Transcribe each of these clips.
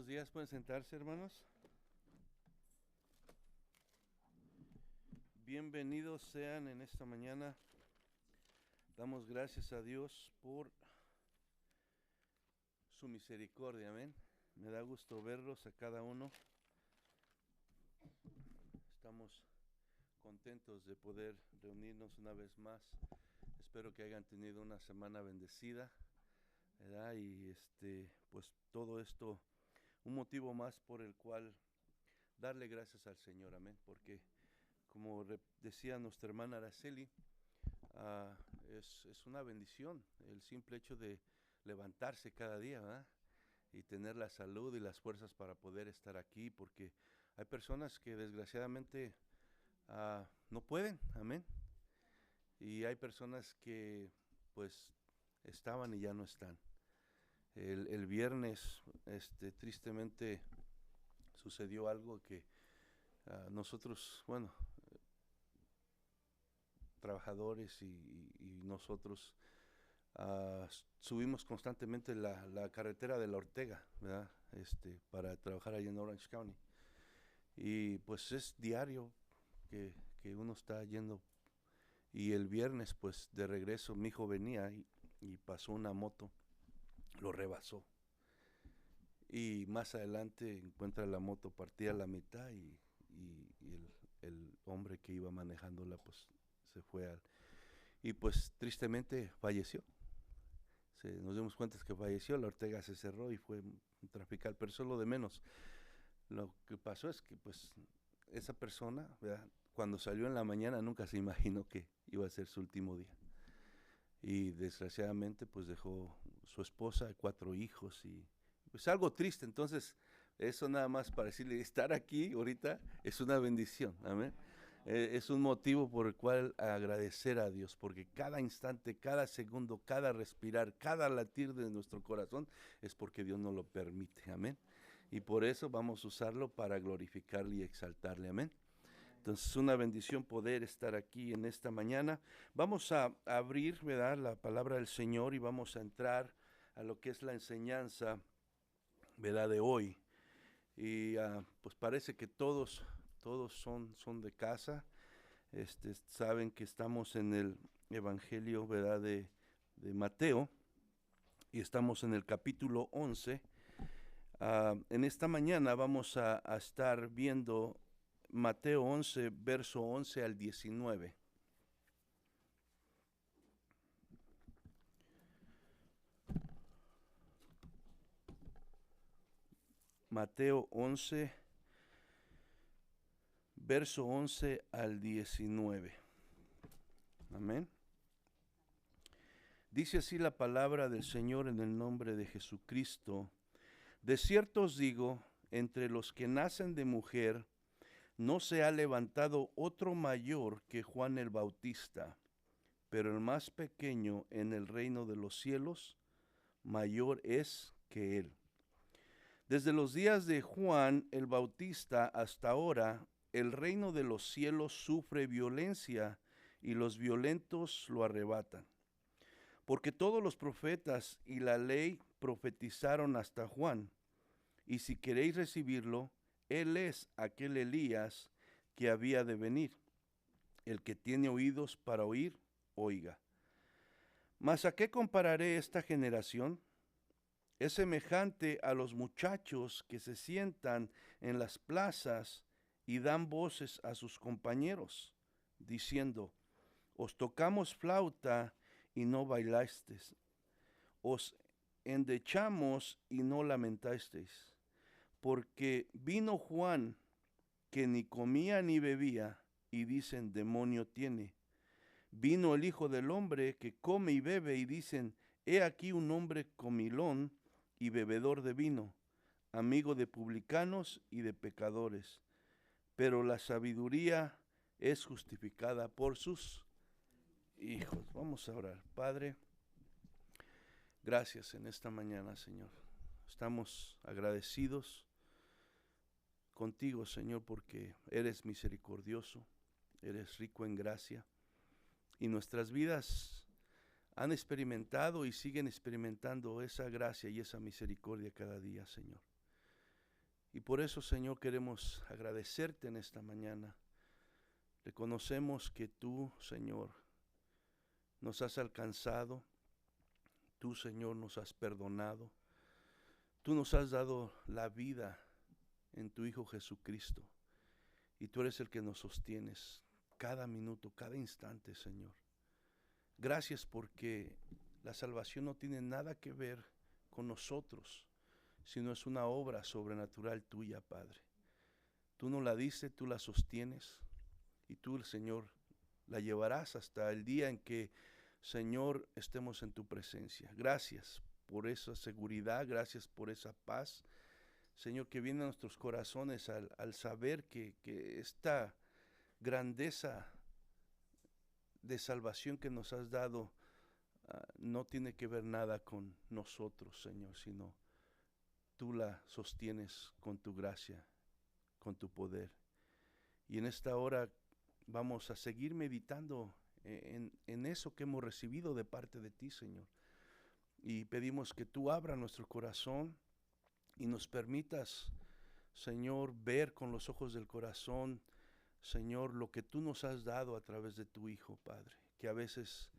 Buenos días, pueden sentarse, hermanos. Bienvenidos sean en esta mañana. Damos gracias a Dios por su misericordia, amén. Me da gusto verlos a cada uno. Estamos contentos de poder reunirnos una vez más. Espero que hayan tenido una semana bendecida, ¿verdad? Y pues todo esto, un motivo más por el cual darle gracias al Señor, amén, porque como decía nuestra hermana Araceli, es una bendición el simple hecho de levantarse cada día, ¿verdad? Y tener la salud y las fuerzas para poder estar aquí, porque hay personas que desgraciadamente no pueden, amén. Y hay personas que pues estaban y ya no están. El viernes tristemente sucedió algo que nosotros, bueno, trabajadores y nosotros subimos constantemente la carretera de la Ortega, ¿verdad? Para trabajar ahí en Orange County. Y pues es diario que uno está yendo. Y el viernes, pues de regreso, mi hijo venía y pasó una moto, lo rebasó. Y más adelante encuentra la moto partida a la mitad y el hombre que iba manejándola, pues se fue y pues tristemente falleció. Nos dimos cuenta que falleció, la Ortega se cerró y fue un trafical, pero eso es lo de menos. Lo que pasó es que pues esa persona, ¿verdad? Cuando salió en la mañana nunca se imaginó que iba a ser su último día. Y desgraciadamente pues dejó su esposa, 4 hijos y pues algo triste. Entonces eso nada más para decirle, estar aquí ahorita es una bendición, amén. Es un motivo por el cual agradecer a Dios, porque cada instante, cada segundo, cada respirar, cada latir de nuestro corazón es porque Dios nos lo permite, amén. Y por eso vamos a usarlo para glorificarle y exaltarle, amén. Entonces es una bendición poder estar aquí en esta mañana. Vamos a abrir, ¿verdad?, la palabra del Señor y vamos a entrar a lo que es la enseñanza, ¿verdad?, de hoy. Y pues parece que todos son de casa. Saben que estamos en el Evangelio, ¿verdad?, de Mateo, y estamos en el capítulo 11. En esta mañana vamos a estar viendo Mateo 11, verso 11 al 19. Mateo 11, verso 11 al 19. Amén. Dice así la palabra del Señor en el nombre de Jesucristo. De cierto os digo, entre los que nacen de mujer, no se ha levantado otro mayor que Juan el Bautista, pero el más pequeño en el reino de los cielos, mayor es que él. Desde los días de Juan el Bautista hasta ahora, el reino de los cielos sufre violencia y los violentos lo arrebatan. Porque todos los profetas y la ley profetizaron hasta Juan, y si queréis recibirlo, él es aquel Elías que había de venir. El que tiene oídos para oír, oiga. Mas ¿a qué compararé esta generación? Es semejante a los muchachos que se sientan en las plazas y dan voces a sus compañeros, diciendo, os tocamos flauta y no bailasteis, os endechamos y no lamentasteis, porque vino Juan que ni comía ni bebía, y dicen, demonio tiene. Vino el Hijo del Hombre que come y bebe, y dicen, he aquí un hombre comilón y bebedor de vino, amigo de publicanos y de pecadores. Pero la sabiduría es justificada por sus hijos. Vamos a orar. Padre, gracias en esta mañana, Señor. Estamos agradecidos contigo, Señor, porque eres misericordioso, eres rico en gracia, y nuestras vidas han experimentado y siguen experimentando esa gracia y esa misericordia cada día, Señor. Y por eso, Señor, queremos agradecerte en esta mañana. Reconocemos que tú, Señor, nos has alcanzado. Tú, Señor, nos has perdonado. Tú nos has dado la vida en tu Hijo Jesucristo. Y tú eres el que nos sostienes cada minuto, cada instante, Señor. Gracias porque la salvación no tiene nada que ver con nosotros, sino es una obra sobrenatural tuya, Padre. Tú nos la diste, tú la sostienes y tú, Señor, la llevarás hasta el día en que, Señor, estemos en tu presencia. Gracias por esa seguridad, gracias por esa paz, Señor, que viene a nuestros corazones al saber que esta grandeza de salvación que nos has dado no tiene que ver nada con nosotros, Señor, sino tú la sostienes con tu gracia, con tu poder. Y en esta hora vamos a seguir meditando en eso que hemos recibido de parte de ti, Señor. Y pedimos que tú abras nuestro corazón y nos permitas, Señor, ver con los ojos del corazón, Señor, lo que tú nos has dado a través de tu Hijo, Padre, que a veces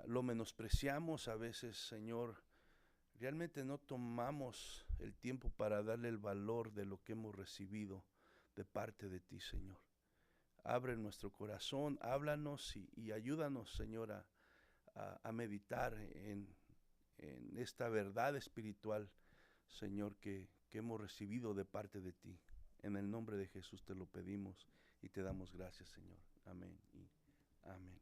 lo menospreciamos, a veces, Señor, realmente no tomamos el tiempo para darle el valor de lo que hemos recibido de parte de ti, Señor. Abre nuestro corazón, háblanos y ayúdanos, Señor, a meditar en esta verdad espiritual, Señor, que hemos recibido de parte de ti. En el nombre de Jesús te lo pedimos y te damos gracias, Señor. Amén y amén.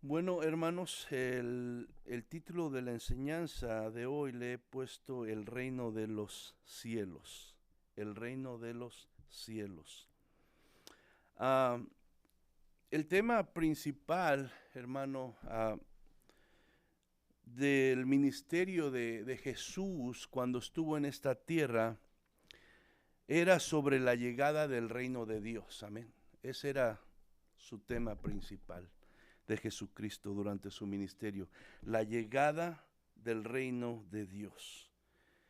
Bueno, hermanos, el título de la enseñanza de hoy le he puesto el reino de los cielos. El reino de los cielos. El tema principal, hermano, del ministerio de Jesús cuando estuvo en esta tierra era sobre la llegada del reino de Dios. Amén. Ese era su tema principal de Jesucristo durante su ministerio, la llegada del reino de Dios.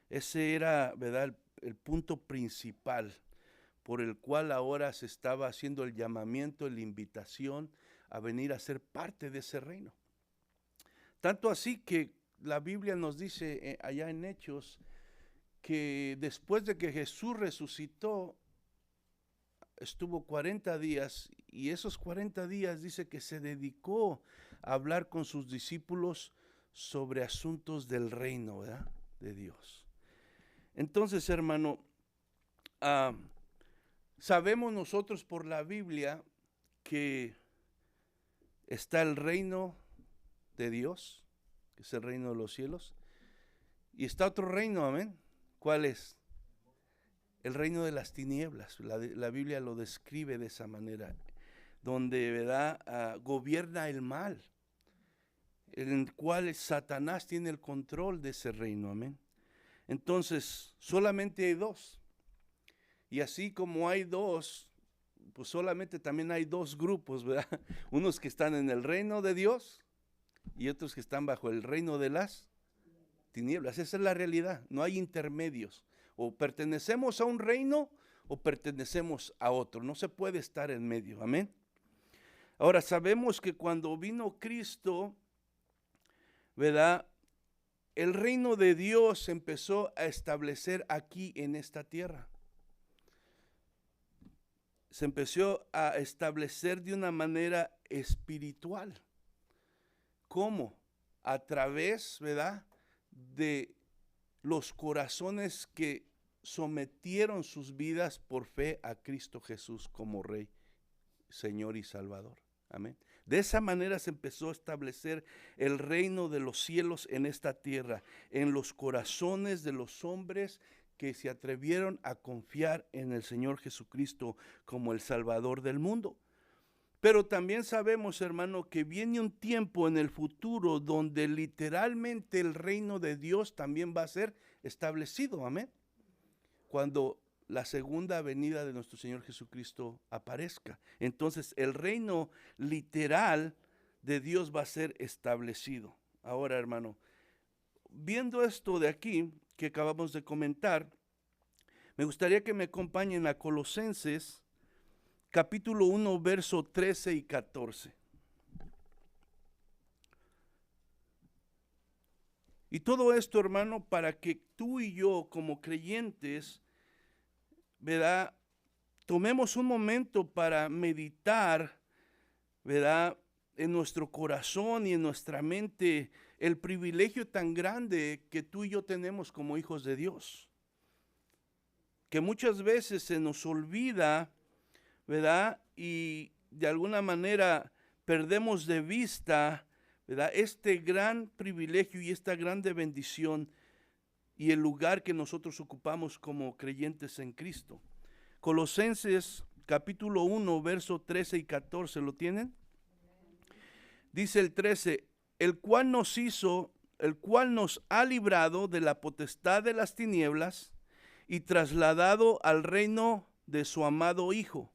Ese era, ¿verdad?, el punto principal por el cual ahora se estaba haciendo el llamamiento, la invitación a venir a ser parte de ese reino. Tanto así que la Biblia nos dice allá en Hechos que después de que Jesús resucitó, estuvo 40 días y esos 40 días dice que se dedicó a hablar con sus discípulos sobre asuntos del reino, ¿verdad?, de Dios. Entonces, hermano, sabemos nosotros por la Biblia que está el reino de Dios, que es el reino de los cielos, y está otro reino, amén. ¿Cuál es? El reino de las tinieblas. La Biblia lo describe de esa manera, donde, ¿verdad?, gobierna el mal, en el cual Satanás tiene el control de ese reino, amén. Entonces, solamente hay dos. Y así como hay dos, pues solamente también hay dos grupos, ¿verdad? Unos que están en el reino de Dios y otros que están bajo el reino de las tinieblas. Esa es la realidad, no hay intermedios. O pertenecemos a un reino o pertenecemos a otro. No se puede estar en medio, amén. Ahora sabemos que cuando vino Cristo, ¿verdad?, el reino de Dios se empezó a establecer aquí en esta tierra. Se empezó a establecer de una manera espiritual. ¿Cómo? A través, ¿verdad?, de los corazones que sometieron sus vidas por fe a Cristo Jesús como Rey, Señor y Salvador. Amén. De esa manera se empezó a establecer el reino de los cielos en esta tierra, en los corazones de los hombres que se atrevieron a confiar en el Señor Jesucristo como el Salvador del mundo. Pero también sabemos, hermano, que viene un tiempo en el futuro donde literalmente el reino de Dios también va a ser establecido, amén. Cuando la segunda venida de nuestro Señor Jesucristo aparezca. Entonces el reino literal de Dios va a ser establecido. Ahora, hermano, viendo esto de aquí, que acabamos de comentar, me gustaría que me acompañen a Colosenses, capítulo 1, verso 13 y 14. Y todo esto, hermano, para que tú y yo, como creyentes, ¿verdad?, tomemos un momento para meditar, ¿verdad?, en nuestro corazón y en nuestra mente el privilegio tan grande que tú y yo tenemos como hijos de Dios. Que muchas veces se nos olvida, ¿verdad? Y de alguna manera perdemos de vista, ¿verdad?, este gran privilegio y esta grande bendición y el lugar que nosotros ocupamos como creyentes en Cristo. Colosenses capítulo 1, verso 13 y 14, ¿lo tienen? Dice el 13, el cual nos ha librado de la potestad de las tinieblas y trasladado al reino de su amado Hijo,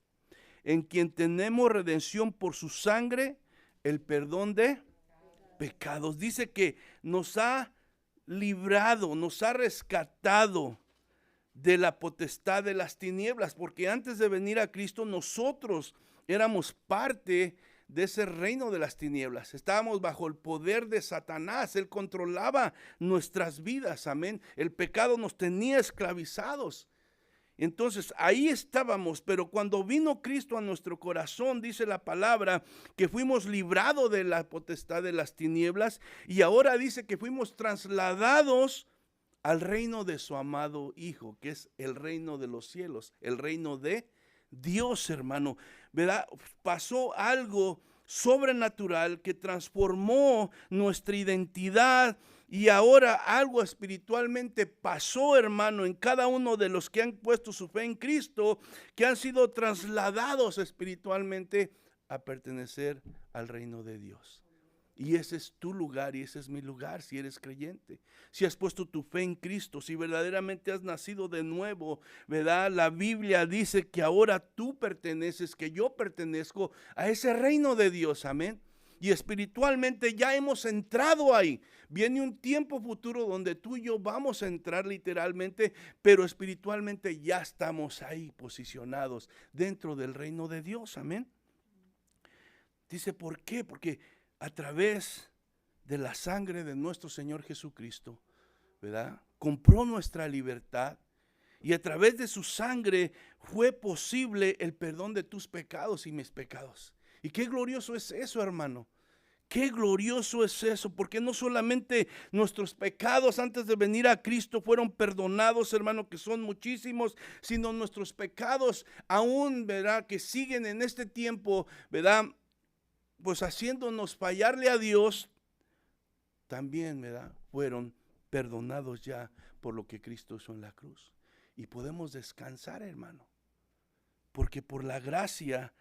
en quien tenemos redención por su sangre, el perdón de pecados. Dice que nos ha librado, nos ha rescatado de la potestad de las tinieblas, porque antes de venir a Cristo nosotros éramos parte de ese reino de las tinieblas. Estábamos bajo el poder de Satanás. Él controlaba nuestras vidas, amén. El pecado nos tenía esclavizados. Entonces ahí estábamos, pero cuando vino Cristo a nuestro corazón, dice la palabra que fuimos librados de la potestad de las tinieblas, y ahora dice que fuimos trasladados al reino de su amado Hijo, que es el reino de los cielos, el reino de Dios, hermano, ¿verdad? Pasó algo sobrenatural que transformó nuestra identidad, y ahora algo espiritualmente pasó, hermano, en cada uno de los que han puesto su fe en Cristo, que han sido trasladados espiritualmente a pertenecer al reino de Dios. Y ese es tu lugar y ese es mi lugar si eres creyente. Si has puesto tu fe en Cristo, si verdaderamente has nacido de nuevo, ¿verdad? La Biblia dice que ahora tú perteneces, que yo pertenezco a ese reino de Dios, amén. Y espiritualmente ya hemos entrado ahí. Viene un tiempo futuro donde tú y yo vamos a entrar literalmente, pero espiritualmente ya estamos ahí posicionados dentro del reino de Dios, amén. Dice, ¿por qué? Porque a través de la sangre de nuestro Señor Jesucristo, ¿verdad?, compró nuestra libertad, y a través de su sangre fue posible el perdón de tus pecados y mis pecados. Y qué glorioso es eso, hermano. Qué glorioso es eso, porque no solamente nuestros pecados antes de venir a Cristo fueron perdonados, hermano, que son muchísimos, sino nuestros pecados aún, ¿verdad?, que siguen en este tiempo, ¿verdad?, pues haciéndonos fallarle a Dios, también, ¿verdad?, fueron perdonados ya por lo que Cristo hizo en la cruz. Y podemos descansar, hermano, porque por la gracia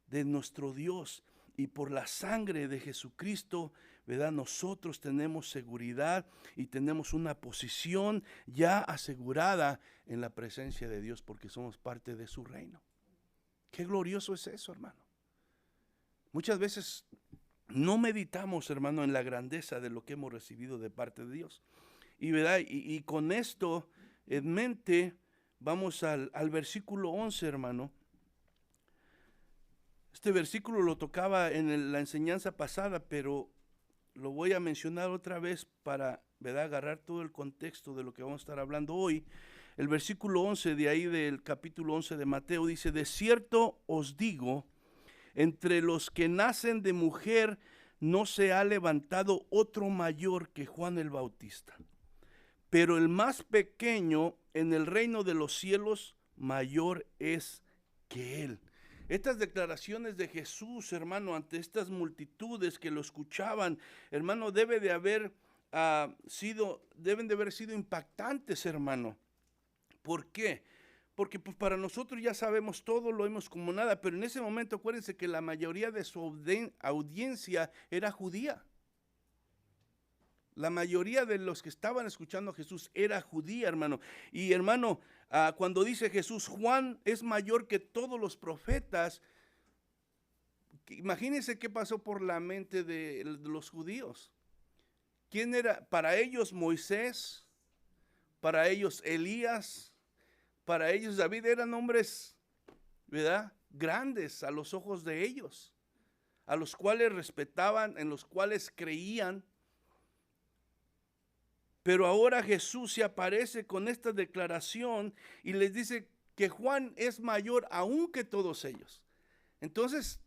de nuestro Dios y por la sangre de Jesucristo, ¿verdad?, nosotros tenemos seguridad y tenemos una posición ya asegurada en la presencia de Dios, porque somos parte de su reino. Qué glorioso es eso, hermano. Muchas veces no meditamos, hermano, en la grandeza de lo que hemos recibido de parte de Dios. Y, ¿verdad?, y con esto en mente, vamos al versículo 11, hermano. Este versículo lo tocaba en la enseñanza pasada, pero lo voy a mencionar otra vez para, ¿verdad?, agarrar todo el contexto de lo que vamos a estar hablando hoy. El versículo 11 de ahí del capítulo 11 de Mateo dice, de cierto os digo, entre los que nacen de mujer no se ha levantado otro mayor que Juan el Bautista, pero el más pequeño en el reino de los cielos mayor es que él. Estas declaraciones de Jesús, hermano, ante estas multitudes que lo escuchaban, hermano, deben de haber sido impactantes, hermano. ¿Por qué? Porque pues para nosotros ya sabemos todo, lo vemos como nada, pero en ese momento acuérdense que la mayoría de su audiencia era judía. La mayoría de los que estaban escuchando a Jesús era judía, hermano. Y hermano, cuando dice Jesús, Juan es mayor que todos los profetas, imagínense qué pasó por la mente de los judíos. ¿Quién era? Para ellos Moisés, para ellos Elías, para ellos David eran hombres, ¿verdad?, grandes a los ojos de ellos, a los cuales respetaban, en los cuales creían. Pero ahora Jesús se aparece con esta declaración y les dice que Juan es mayor aún que todos ellos. Entonces,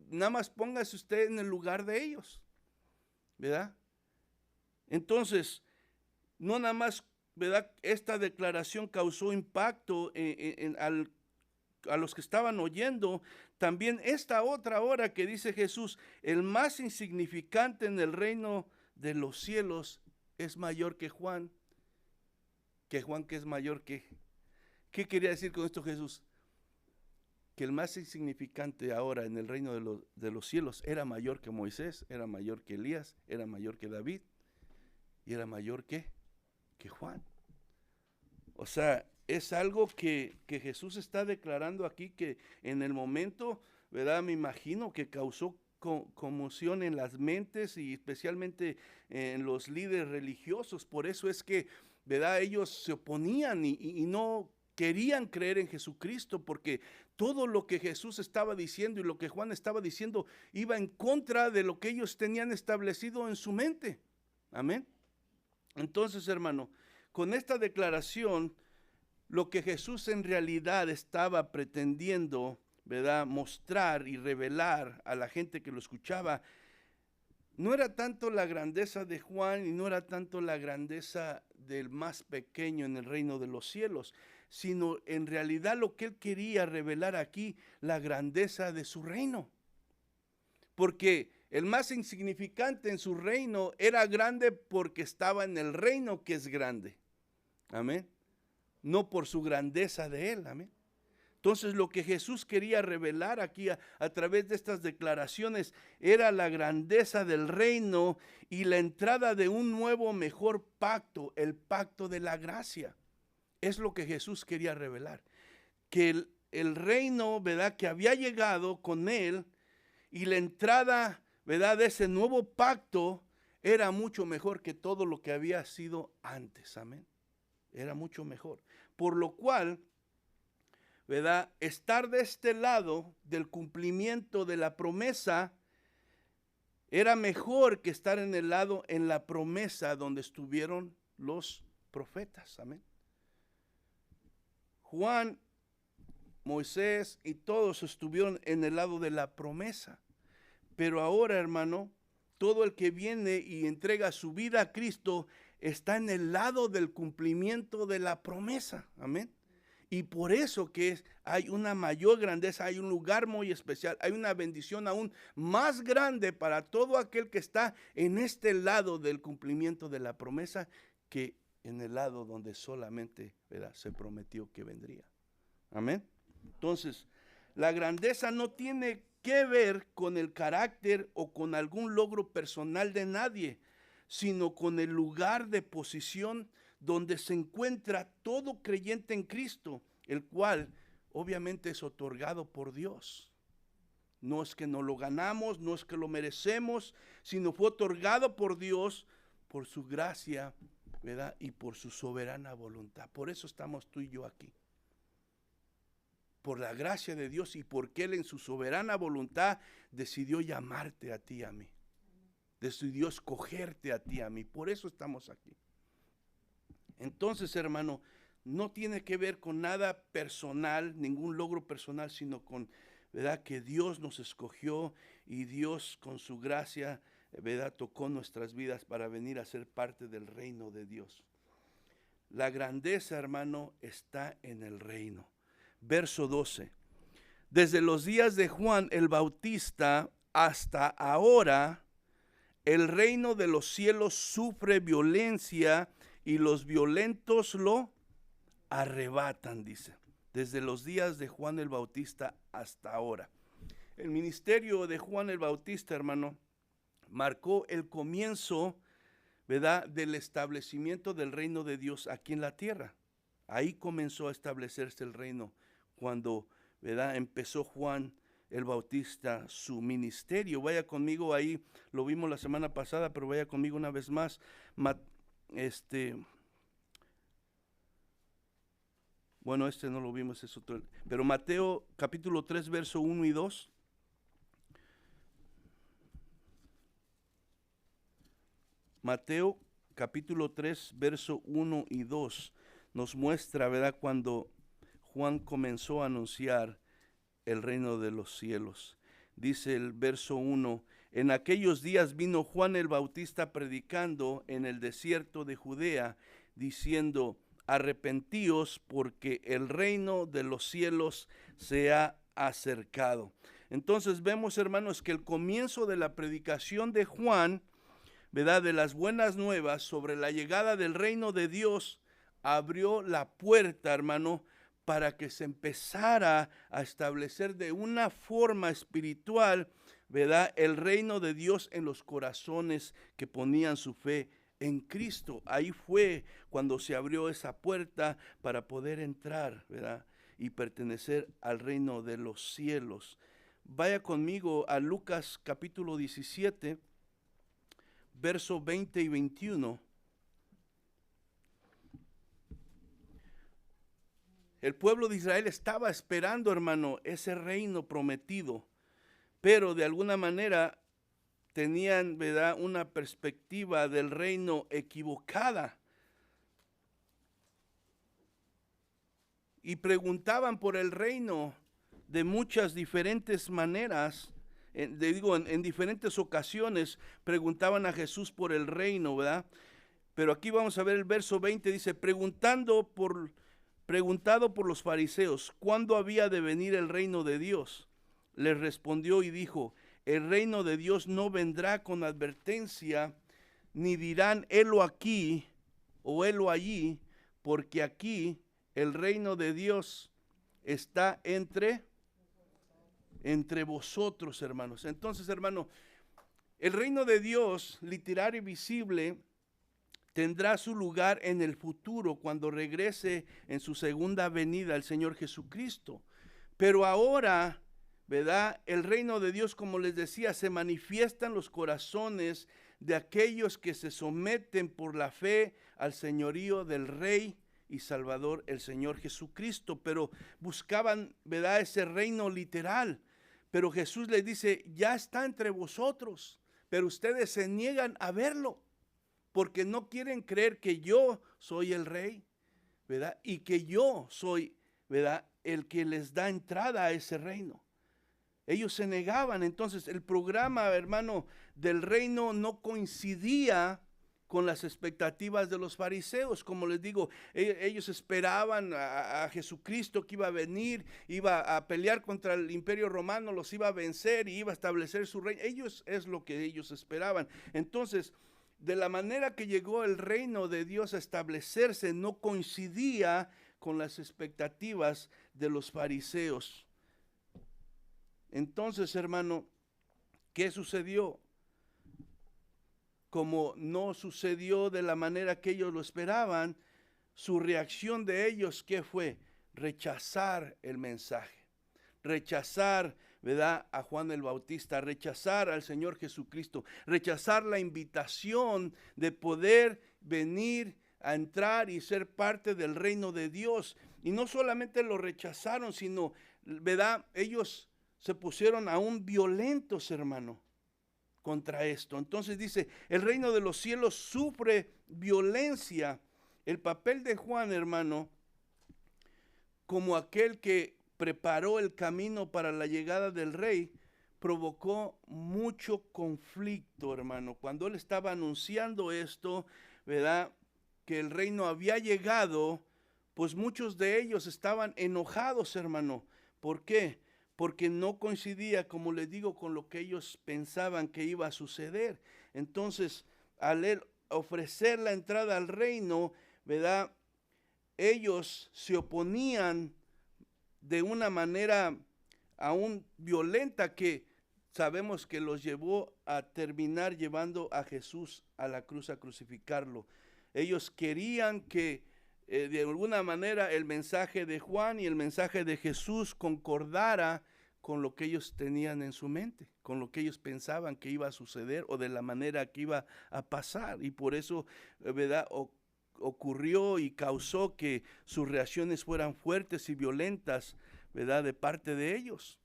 nada más póngase usted en el lugar de ellos, ¿verdad? Entonces, no nada más, ¿verdad?, esta declaración causó impacto a los que estaban oyendo. También esta otra hora que dice Jesús, el más insignificante en el reino de los cielos es mayor que Juan. Que Juan, que es mayor que... ¿Qué quería decir con esto Jesús? Que el más insignificante ahora en el reino de los cielos era mayor que Moisés, era mayor que Elías, era mayor que David y era mayor que Juan. O sea, es algo que Jesús está declarando aquí, que en el momento, ¿verdad?, me imagino que causó conmoción en las mentes y especialmente en los líderes religiosos. Por eso es que, ¿verdad?, ellos se oponían y no querían creer en Jesucristo, porque todo lo que Jesús estaba diciendo y lo que Juan estaba diciendo iba en contra de lo que ellos tenían establecido en su mente. Amén. Entonces, hermano, con esta declaración, lo que Jesús en realidad estaba pretendiendo, ¿verdad?, mostrar y revelar a la gente que lo escuchaba, no era tanto la grandeza de Juan y no era tanto la grandeza del más pequeño en el reino de los cielos, sino en realidad lo que él quería revelar aquí, la grandeza de su reino. Porque el más insignificante en su reino era grande porque estaba en el reino que es grande. Amén. No por su grandeza de él. Amén. Entonces lo que Jesús quería revelar aquí a través de estas declaraciones era la grandeza del reino y la entrada de un nuevo mejor pacto, el pacto de la gracia. Es lo que Jesús quería revelar. Que el reino, ¿verdad?, que había llegado con él y la entrada, ¿verdad?, de ese nuevo pacto era mucho mejor que todo lo que había sido antes. Amén. Era mucho mejor. Por lo cual, ¿verdad?, estar de este lado del cumplimiento de la promesa era mejor que estar en el lado, en la promesa donde estuvieron los profetas. Amén. Juan, Moisés y todos estuvieron en el lado de la promesa. Pero ahora, hermano, todo el que viene y entrega su vida a Cristo está en el lado del cumplimiento de la promesa. Amén. Y por eso que hay una mayor grandeza, hay un lugar muy especial, hay una bendición aún más grande para todo aquel que está en este lado del cumplimiento de la promesa que en el lado donde solamente, ¿verdad?, se prometió que vendría. Amén. Entonces, la grandeza no tiene que ver con el carácter o con algún logro personal de nadie, sino con el lugar de posición donde se encuentra todo creyente en Cristo, el cual obviamente es otorgado por Dios. No es que no lo ganamos, no es que lo merecemos, sino fue otorgado por Dios por su gracia, ¿verdad?, y por su soberana voluntad. Por eso estamos tú y yo aquí. Por la gracia de Dios y porque Él en su soberana voluntad decidió llamarte a ti y a mí. Decidió escogerte a ti y a mí. Por eso estamos aquí. Entonces, hermano, no tiene que ver con nada personal, ningún logro personal, sino con, ¿verdad?, que Dios nos escogió y Dios con su gracia, ¿verdad?, tocó nuestras vidas para venir a ser parte del reino de Dios. La grandeza, hermano, está en el reino. Verso 12. Desde los días de Juan el Bautista hasta ahora, el reino de los cielos sufre violencia y los violentos lo arrebatan, dice. Desde los días de Juan el Bautista hasta ahora. El ministerio de Juan el Bautista, hermano, marcó el comienzo, ¿verdad?, del establecimiento del reino de Dios aquí en la tierra. Ahí comenzó a establecerse el reino cuando, ¿verdad?, empezó Juan el Bautista su ministerio. Vaya conmigo ahí, lo vimos la semana pasada, pero vaya conmigo una vez más. Bueno, este no lo vimos, es otro. Pero Mateo capítulo 3, verso 1 y 2. Mateo capítulo 3, verso 1 y 2 nos muestra, ¿verdad?, cuando Juan comenzó a anunciar el reino de los cielos. Dice el verso 1, en aquellos días vino Juan el Bautista predicando en el desierto de Judea, diciendo, arrepentíos porque el reino de los cielos se ha acercado. Entonces vemos, hermanos, que el comienzo de la predicación de Juan, ¿verdad?, de las buenas nuevas sobre la llegada del reino de Dios, abrió la puerta, hermano, para que se empezara a establecer de una forma espiritual, ¿verdad?, el reino de Dios en los corazones que ponían su fe en Cristo. Ahí fue cuando se abrió esa puerta para poder entrar, ¿verdad?, y pertenecer al reino de los cielos. Vaya conmigo a Lucas capítulo 17, verso 20 y 21. El pueblo de Israel estaba esperando, hermano, ese reino prometido, pero de alguna manera tenían, ¿verdad?, una perspectiva del reino equivocada. Y preguntaban por el reino de muchas diferentes maneras. En diferentes ocasiones preguntaban a Jesús por el reino, ¿verdad? Pero aquí vamos a ver el verso 20, dice, preguntado por los fariseos, ¿cuándo había de venir el reino de Dios? Les respondió y dijo, el reino de Dios no vendrá con advertencia, ni dirán, helo aquí o helo allí, porque aquí el reino de Dios está entre vosotros, hermanos. Entonces, hermano, el reino de Dios, literal y visible, tendrá su lugar en el futuro, cuando regrese en su segunda venida el Señor Jesucristo. Pero ahora, ¿verdad?, el reino de Dios, como les decía, se manifiesta en los corazones de aquellos que se someten por la fe al señorío del Rey y Salvador, el Señor Jesucristo. Pero buscaban, ¿verdad?, ese reino literal. Pero Jesús les dice, ya está entre vosotros, pero ustedes se niegan a verlo, porque no quieren creer que yo soy el Rey, ¿verdad?, y que yo soy, ¿verdad?, el que les da entrada a ese reino. Ellos se negaban. Entonces el programa, hermano, del reino no coincidía con las expectativas de los fariseos. Como les digo, ellos esperaban a Jesucristo, que iba a venir, iba a pelear contra el imperio romano, los iba a vencer y iba a establecer su reino. Es lo que ellos esperaban. Entonces, de la manera que llegó el reino de Dios a establecerse, no coincidía con las expectativas de los fariseos. Entonces, hermano, ¿qué sucedió? Como no sucedió de la manera que ellos lo esperaban, su reacción de ellos, ¿qué fue? Rechazar el mensaje, rechazar, ¿verdad?, a Juan el Bautista, rechazar al Señor Jesucristo, rechazar la invitación de poder venir a entrar y ser parte del reino de Dios. Y no solamente lo rechazaron, sino, ¿verdad?, ellos se pusieron aún violentos, hermano, contra esto. Entonces dice, el reino de los cielos sufre violencia. El papel de Juan, hermano, como aquel que preparó el camino para la llegada del rey, provocó mucho conflicto, hermano. Cuando él estaba anunciando esto, ¿verdad?, que el reino había llegado, pues muchos de ellos estaban enojados, hermano. ¿Por qué? Porque no coincidía, como les digo, con lo que ellos pensaban que iba a suceder. Entonces, al él ofrecer la entrada al reino, ¿verdad?, ellos se oponían de una manera aún violenta, que sabemos que los llevó a terminar llevando a Jesús a la cruz a crucificarlo. Ellos querían que de alguna manera el mensaje de Juan y el mensaje de Jesús concordara con lo que ellos tenían en su mente, con lo que ellos pensaban que iba a suceder o de la manera que iba a pasar. Y por eso, ¿verdad?, ocurrió y causó que sus reacciones fueran fuertes y violentas, ¿verdad?, de parte de ellos.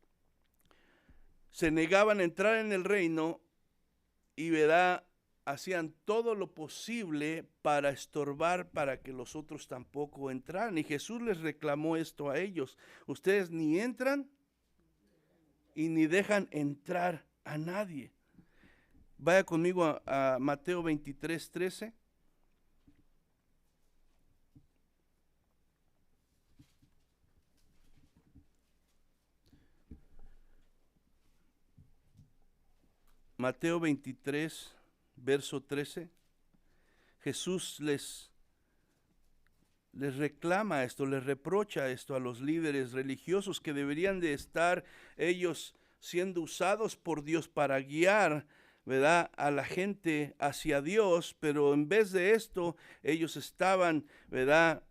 Se negaban a entrar en el reino y, ¿verdad?, hacían todo lo posible para estorbar, para que los otros tampoco entraran. Y Jesús les reclamó esto a ellos: ustedes ni entran y ni dejan entrar a nadie. Vaya conmigo a Mateo 23:13. Mateo 23, verso 13. Jesús les reclama esto, les reprocha esto a los líderes religiosos, que deberían de estar ellos siendo usados por Dios para guiar, ¿verdad?, a la gente hacia Dios, pero en vez de esto, ellos estaban, ¿verdad?,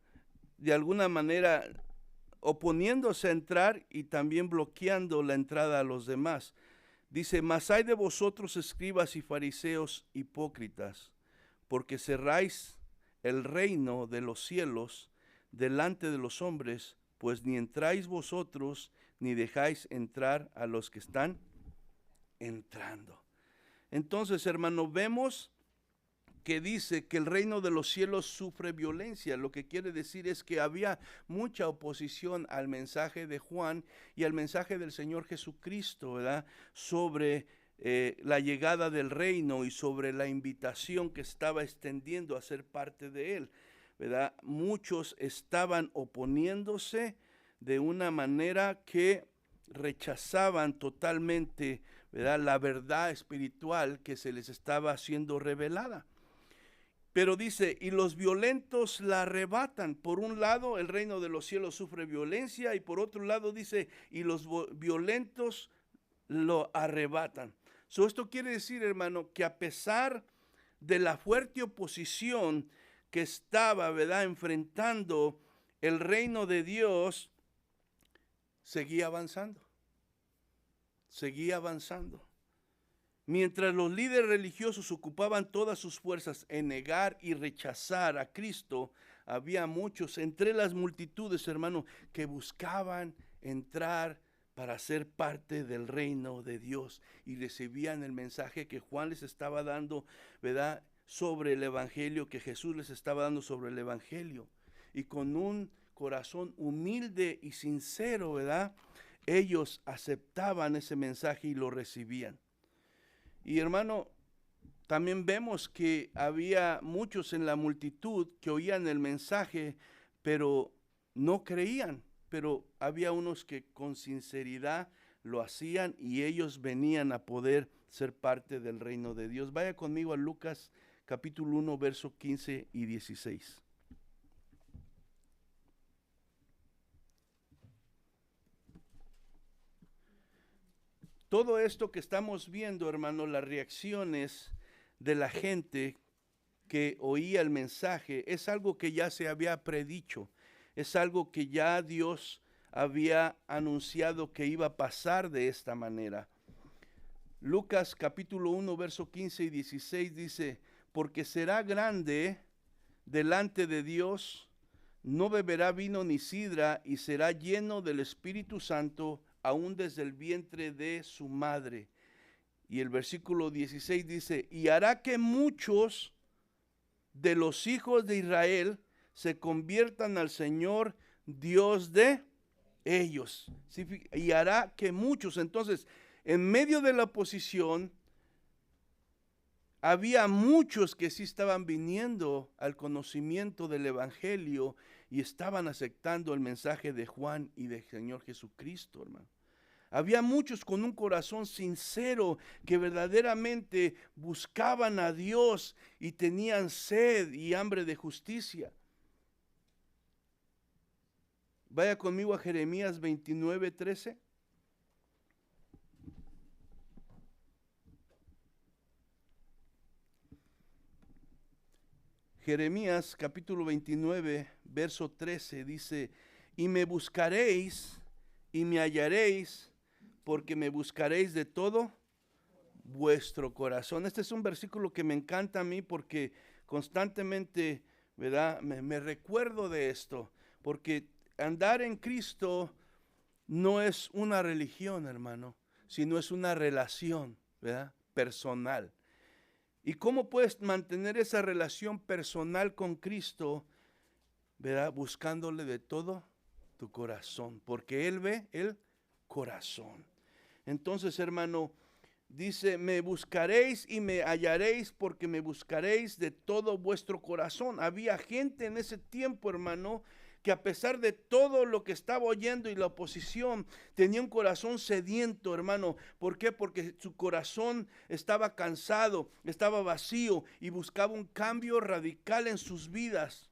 de alguna manera oponiéndose a entrar y también bloqueando la entrada a los demás. Dice: mas hay de vosotros, escribas y fariseos hipócritas, porque cerráis el reino de los cielos delante de los hombres, pues ni entráis vosotros, ni dejáis entrar a los que están entrando. Entonces, hermano, vemos que dice que el reino de los cielos sufre violencia. Lo que quiere decir es que había mucha oposición al mensaje de Juan y al mensaje del Señor Jesucristo, ¿verdad?, sobre la llegada del reino y sobre la invitación que estaba extendiendo a ser parte de él, ¿verdad? Muchos estaban oponiéndose de una manera que rechazaban totalmente, ¿verdad?, la verdad espiritual que se les estaba siendo revelada. Pero dice: y los violentos la arrebatan. Por un lado, el reino de los cielos sufre violencia, y por otro lado dice: y los violentos lo arrebatan. Esto quiere decir, hermano, que a pesar de la fuerte oposición que estaba, ¿verdad?, enfrentando el reino de Dios, seguía avanzando. Seguía avanzando. Mientras los líderes religiosos ocupaban todas sus fuerzas en negar y rechazar a Cristo, había muchos entre las multitudes, hermano, que buscaban entrar para ser parte del reino de Dios y recibían el mensaje que Juan les estaba dando, ¿verdad?, sobre el evangelio, que Jesús les estaba dando sobre el evangelio. Y con un corazón humilde y sincero, ¿verdad?, ellos aceptaban ese mensaje y lo recibían. Y, hermano, también vemos que había muchos en la multitud que oían el mensaje, pero no creían. Pero había unos que con sinceridad lo hacían y ellos venían a poder ser parte del reino de Dios. Vaya conmigo a Lucas capítulo 1, verso 15 y 16. Todo esto que estamos viendo, hermano, las reacciones de la gente que oía el mensaje, es algo que ya se había predicho, es algo que ya Dios había anunciado que iba a pasar de esta manera. Lucas capítulo 1, verso 15 y 16 dice: porque será grande delante de Dios, no beberá vino ni sidra, y será lleno del Espíritu Santo aún desde el vientre de su madre. Y el versículo 16 dice: y hará que muchos de los hijos de Israel se conviertan al Señor Dios de ellos. ¿Sí? Y hará que muchos. Entonces, en medio de la oposición, había muchos que sí estaban viniendo al conocimiento del evangelio y estaban aceptando el mensaje de Juan y del Señor Jesucristo, hermano. Había muchos con un corazón sincero que verdaderamente buscaban a Dios y tenían sed y hambre de justicia. Vaya conmigo a Jeremías 29, 13. Jeremías capítulo 29, verso 13 dice: y me buscaréis y me hallaréis, porque me buscaréis de todo vuestro corazón. Este es un versículo que me encanta a mí porque constantemente, ¿verdad? Me recuerdo de esto, porque andar en Cristo no es una religión, hermano, sino es una relación, ¿verdad? Personal. ¿Y cómo puedes mantener esa relación personal con Cristo, ¿verdad? Buscándole de todo tu corazón, porque Él ve el corazón. Entonces, hermano, dice, me buscaréis y me hallaréis porque me buscaréis de todo vuestro corazón. Había gente en ese tiempo, hermano, que a pesar de todo lo que estaba oyendo y la oposición, tenía un corazón sediento, hermano. ¿Por qué? Porque su corazón estaba cansado, estaba vacío y buscaba un cambio radical en sus vidas.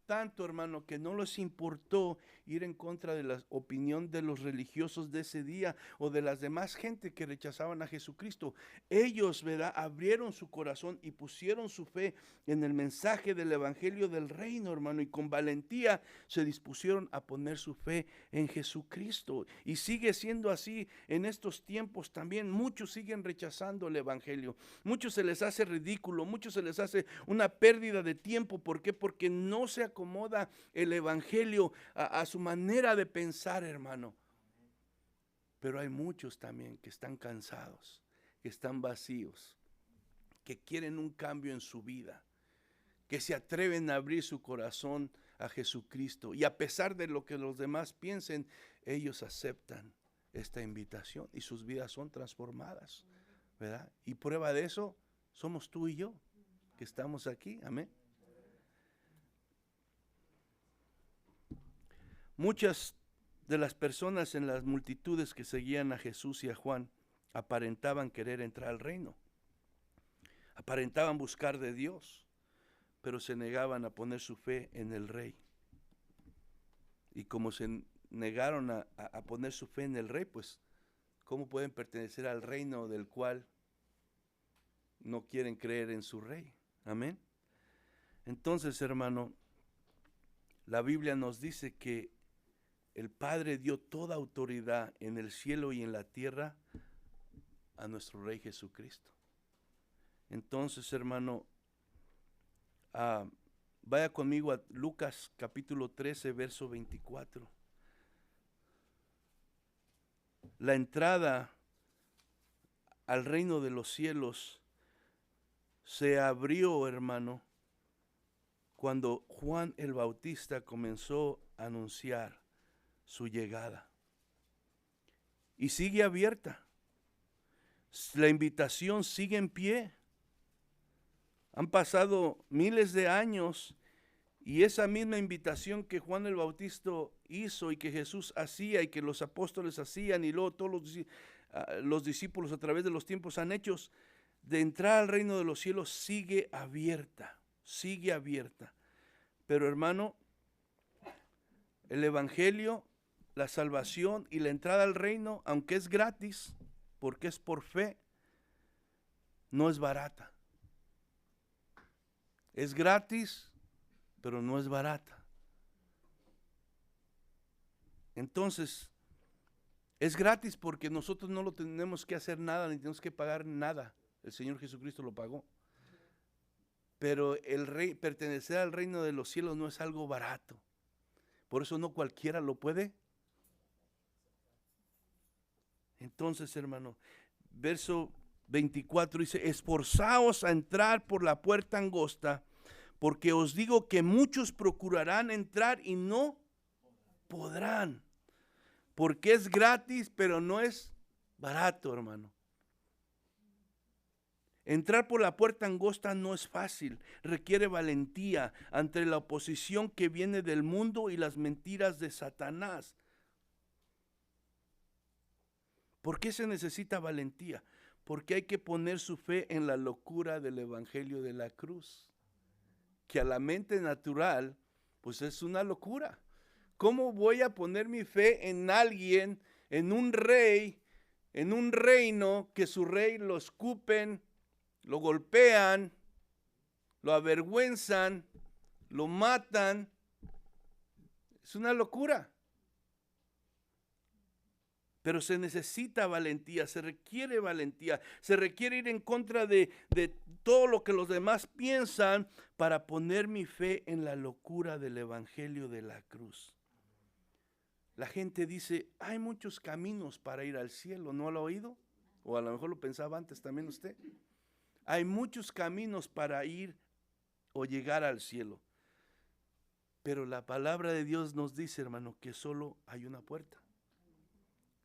Tanto, hermano, que no les importó ir en contra de la opinión de los religiosos de ese día o de las demás gente que rechazaban a Jesucristo. Ellos, ¿verdad?, abrieron su corazón y pusieron su fe en el mensaje del evangelio del reino, hermano, y con valentía se dispusieron a poner su fe en Jesucristo. Y sigue siendo así en estos tiempos también. Muchos siguen rechazando el evangelio. Muchos se les hace ridículo, muchos se les hace una pérdida de tiempo. ¿Por qué? Porque no se acomoda el evangelio a su manera de pensar, hermano. Pero hay muchos también que están cansados, que están vacíos, que quieren un cambio en su vida, que se atreven a abrir su corazón a Jesucristo. Y a pesar de lo que los demás piensen, ellos aceptan esta invitación y sus vidas son transformadas, ¿verdad? Y prueba de eso somos tú y yo, que estamos aquí. Amén. Muchas de las personas en las multitudes que seguían a Jesús y a Juan aparentaban querer entrar al reino, aparentaban buscar de Dios, pero se negaban a poner su fe en el Rey. Y como se negaron a poner su fe en el Rey, pues ¿cómo pueden pertenecer al reino del cual no quieren creer en su Rey? Amén. Entonces, hermano, la Biblia nos dice que el Padre dio toda autoridad en el cielo y en la tierra a nuestro Rey Jesucristo. Entonces, hermano, vaya conmigo a Lucas capítulo 13, verso 24. La entrada al reino de los cielos se abrió, hermano, cuando Juan el Bautista comenzó a anunciar su llegada. Y sigue abierta. La invitación sigue en pie. Han pasado miles de años y esa misma invitación que Juan el Bautista hizo y que Jesús hacía y que los apóstoles hacían y luego todos los discípulos a través de los tiempos han hecho de entrar al reino de los cielos sigue abierta, sigue abierta. Pero, hermano, el evangelio, la salvación y la entrada al reino, aunque es gratis, porque es por fe, no es barata. Es gratis, pero no es barata. Entonces, es gratis porque nosotros no lo tenemos que hacer nada, ni tenemos que pagar nada. El Señor Jesucristo lo pagó. Pero pertenecer al reino de los cielos no es algo barato. Por eso no cualquiera lo puede. Entonces, hermano, verso 24 dice, esforzaos a entrar por la puerta angosta, porque os digo que muchos procurarán entrar y no podrán. Porque es gratis, pero no es barato, hermano. Entrar por la puerta angosta no es fácil, requiere valentía ante la oposición que viene del mundo y las mentiras de Satanás. ¿Por qué se necesita valentía? Porque hay que poner su fe en la locura del evangelio de la cruz, que a la mente natural, pues es una locura. ¿Cómo voy a poner mi fe en alguien, en un rey, en un reino que su rey lo escupen, lo golpean, lo avergüenzan, lo matan? Es una locura. Pero se necesita valentía, se requiere ir en contra de todo lo que los demás piensan para poner mi fe en la locura del evangelio de la cruz. La gente dice, hay muchos caminos para ir al cielo, ¿no lo ha oído? O a lo mejor lo pensaba antes también usted. Hay muchos caminos para ir o llegar al cielo. Pero la palabra de Dios nos dice, hermano, que solo hay una puerta.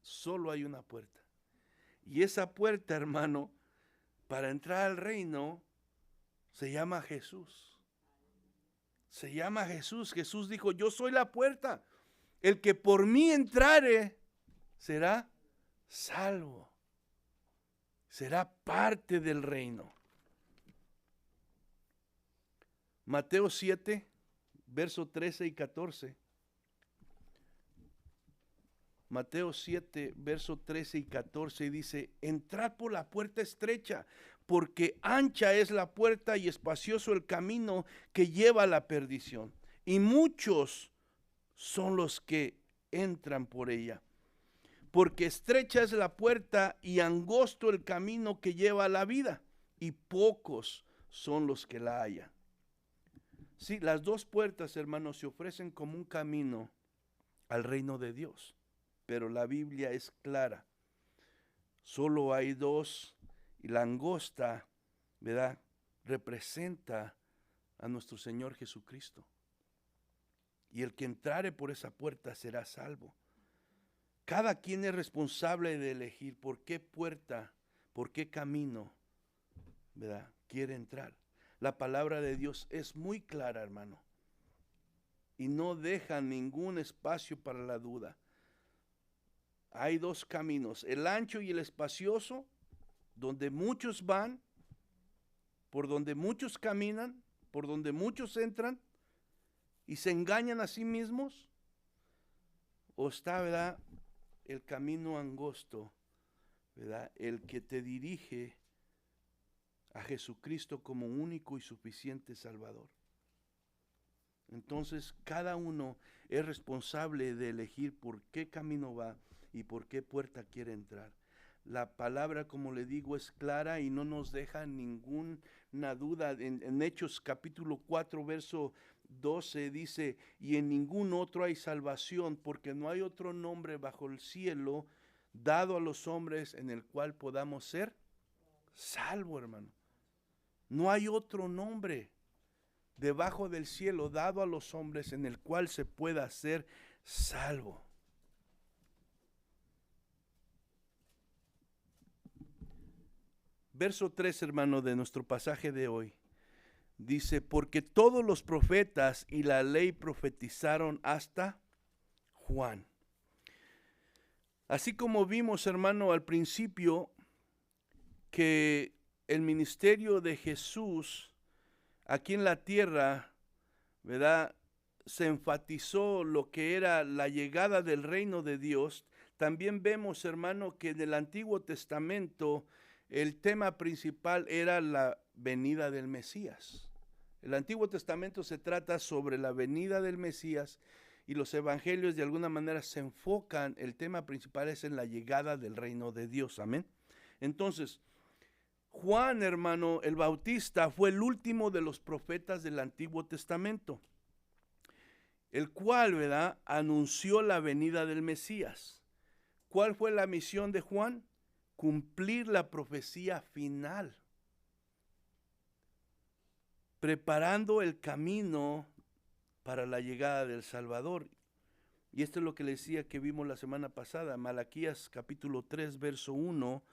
Solo hay una puerta. Y esa puerta, hermano, para entrar al reino, se llama Jesús. Se llama Jesús. Jesús dijo, yo soy la puerta. El que por mí entrare será salvo. Será parte del reino. Mateo 7, verso 13 y 14. Mateo 7, verso 13 y 14 dice, entrad por la puerta estrecha, porque ancha es la puerta y espacioso el camino que lleva a la perdición. Y muchos son los que entran por ella. Porque estrecha es la puerta y angosto el camino que lleva a la vida, y pocos son los que la hallan. Sí, las dos puertas, hermanos, se ofrecen como un camino al reino de Dios. Pero la Biblia es clara. Solo hay dos y la angosta, ¿verdad?, representa a nuestro Señor Jesucristo. Y el que entrare por esa puerta será salvo. Cada quien es responsable de elegir por qué puerta, por qué camino, ¿verdad?, quiere entrar. La palabra de Dios es muy clara, hermano. Y no deja ningún espacio para la duda. Hay dos caminos, el ancho y el espacioso, donde muchos van, por donde muchos caminan, por donde muchos entran y se engañan a sí mismos. O está, ¿verdad?, el camino angosto, ¿verdad?, el que te dirige a Jesucristo como único y suficiente Salvador. Entonces, cada uno es responsable de elegir por qué camino va y por qué puerta quiere entrar. La palabra, como le digo, es clara y no nos deja ninguna duda. En Hechos capítulo 4, verso 12 dice, y en ningún otro hay salvación, porque no hay otro nombre bajo el cielo dado a los hombres en el cual podamos ser salvos, hermano. No hay otro nombre debajo del cielo dado a los hombres en el cual se pueda ser salvo. Verso 3, hermano, de nuestro pasaje de hoy. Dice, porque todos los profetas y la ley profetizaron hasta Juan. Así como vimos, hermano, al principio, que el ministerio de Jesús aquí en la tierra, ¿verdad?, se enfatizó lo que era la llegada del reino de Dios. También vemos, hermano, que en el Antiguo Testamento el tema principal era la venida del Mesías. El Antiguo Testamento se trata sobre la venida del Mesías y los evangelios de alguna manera se enfocan, el tema principal es en la llegada del reino de Dios. Amén. Entonces, Juan, hermano, el Bautista fue el último de los profetas del Antiguo Testamento, el cual, ¿verdad?, anunció la venida del Mesías. ¿Cuál fue la misión de Juan? Cumplir la profecía final, preparando el camino para la llegada del Salvador. Y esto es lo que le decía que vimos la semana pasada. Malaquías capítulo 3, verso 1,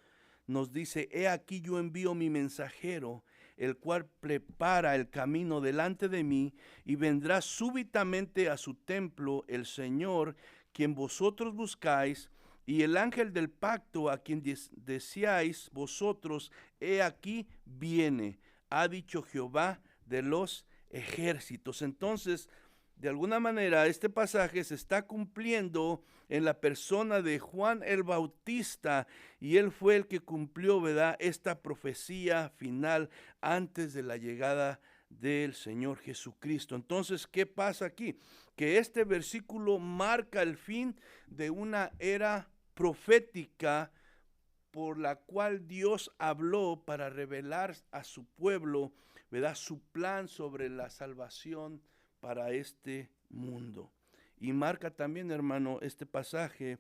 nos dice, he aquí yo envío mi mensajero, el cual prepara el camino delante de mí, y vendrá súbitamente a su templo el Señor, quien vosotros buscáis, y el ángel del pacto a quien deseáis vosotros, he aquí viene, ha dicho Jehová de los ejércitos. Entonces, de alguna manera, este pasaje se está cumpliendo en la persona de Juan el Bautista, y él fue el que cumplió, ¿verdad?, esta profecía final antes de la llegada del Señor Jesucristo. Entonces, ¿qué pasa aquí? Que este versículo marca el fin de una era profética por la cual Dios habló para revelar a su pueblo, ¿verdad?, su plan sobre la salvación para este mundo. Y marca también, hermano, este pasaje,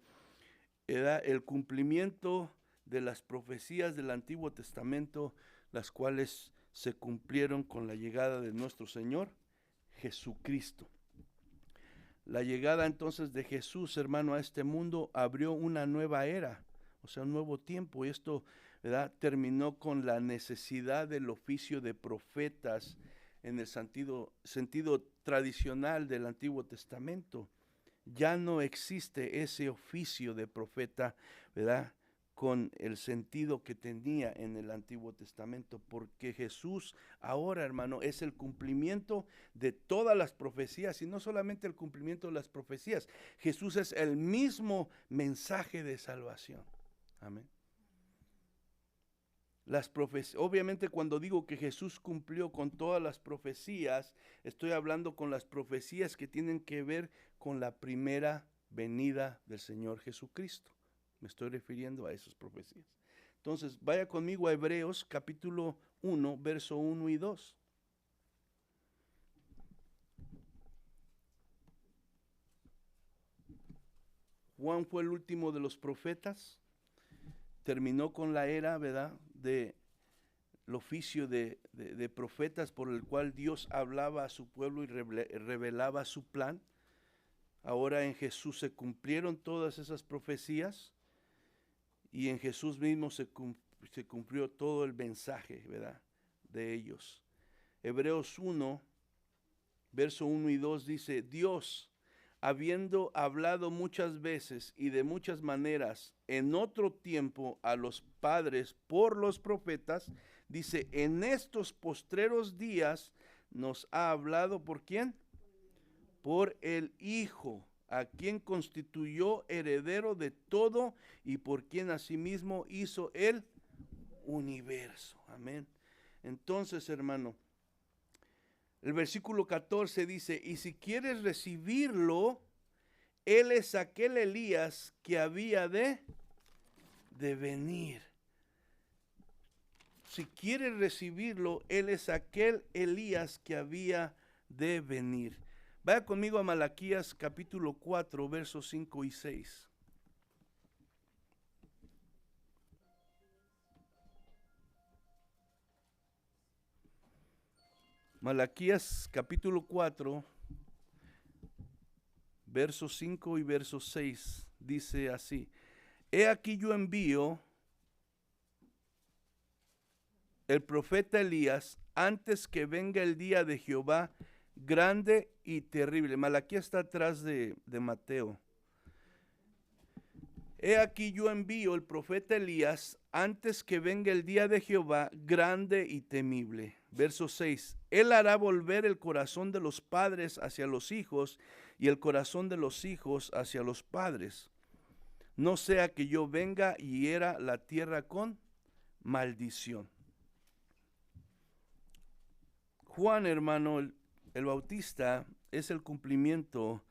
¿verdad?, el cumplimiento de las profecías del Antiguo Testamento, las cuales se cumplieron con la llegada de nuestro Señor Jesucristo. La llegada entonces de Jesús, hermano, a este mundo abrió una nueva era, o sea, un nuevo tiempo. Y esto, ¿verdad?, terminó con la necesidad del oficio de profetas en el sentido tradicional del Antiguo Testamento. Ya no existe ese oficio de profeta, ¿verdad?, con el sentido que tenía en el Antiguo Testamento, porque Jesús ahora, hermano, es el cumplimiento de todas las profecías, y no solamente el cumplimiento de las profecías, Jesús es el mismo mensaje de salvación. Amén. Obviamente, cuando digo que Jesús cumplió con todas las profecías, estoy hablando con las profecías que tienen que ver con la primera venida del Señor Jesucristo. Me estoy refiriendo a esas profecías. Entonces, vaya conmigo a Hebreos capítulo 1, verso 1 y 2. Juan fue el último de los profetas. Terminó con la era, ¿verdad?, de el oficio de profetas por el cual Dios hablaba a su pueblo y revelaba su plan. Ahora en Jesús se cumplieron todas esas profecías, y en Jesús mismo se cumplió todo el mensaje, ¿verdad?, de ellos. Hebreos 1, verso 1 y 2 dice: Dios, habiendo hablado muchas veces y de muchas maneras en otro tiempo a los padres por los profetas, dice, en estos postreros días nos ha hablado, ¿por quién? Por el Hijo, a quien constituyó heredero de todo y por quien asimismo hizo el universo. Amén. Entonces, hermano, el versículo 14 dice: y si quieres recibirlo, él es aquel Elías que había de venir. Si quieres recibirlo, él es aquel Elías que había de venir. Vaya conmigo a Malaquías capítulo 4, versos 5 y 6. Malaquías capítulo 4, versos 5 y versos 6, dice así: he aquí yo envío el profeta Elías antes que venga el día de Jehová grande y terrible. Malaquías está atrás de Mateo. He aquí yo envío el profeta Elías antes que venga el día de Jehová grande y temible. Verso 6. Él hará volver el corazón de los padres hacia los hijos y el corazón de los hijos hacia los padres. No sea que yo venga y hiera la tierra con maldición. Juan, hermano, el Bautista es el cumplimiento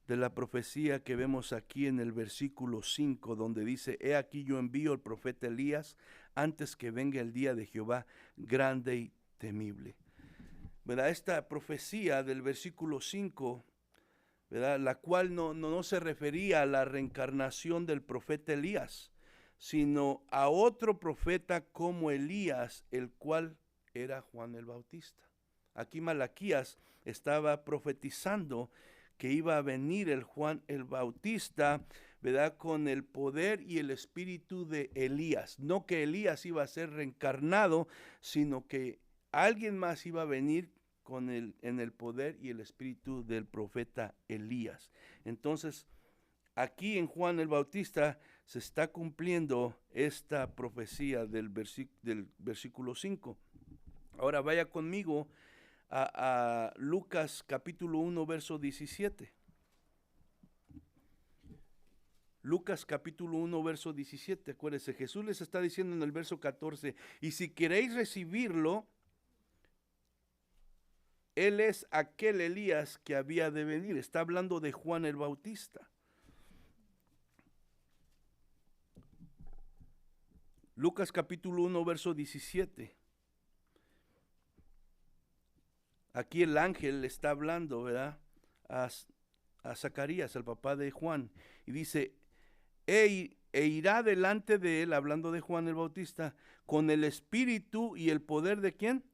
de la profecía que vemos aquí en el versículo 5, donde dice: he aquí yo envío al profeta Elías antes que venga el día de Jehová grande y temible. ¿Verdad? Esta profecía del versículo 5, ¿verdad?, la cual no se refería a la reencarnación del profeta Elías, sino a otro profeta como Elías, el cual era Juan el Bautista. Aquí Malaquías estaba profetizando que iba a venir el Juan el Bautista, ¿verdad?, con el poder y el espíritu de Elías. No que Elías iba a ser reencarnado, sino que alguien más iba a venir en el poder y el espíritu del profeta Elías. Entonces, aquí en Juan el Bautista se está cumpliendo esta profecía del versículo 5. Ahora vaya conmigo a Lucas capítulo 1, verso 17. Lucas capítulo 1, verso 17. Acuérdense, Jesús les está diciendo en el verso 14: y si queréis recibirlo, él es aquel Elías que había de venir. Está hablando de Juan el Bautista. Lucas capítulo 1, verso 17. Aquí el ángel está hablando, ¿verdad? A Zacarías, el papá de Juan, y dice, e irá delante de él, hablando de Juan el Bautista, con el espíritu y el poder ¿de quién?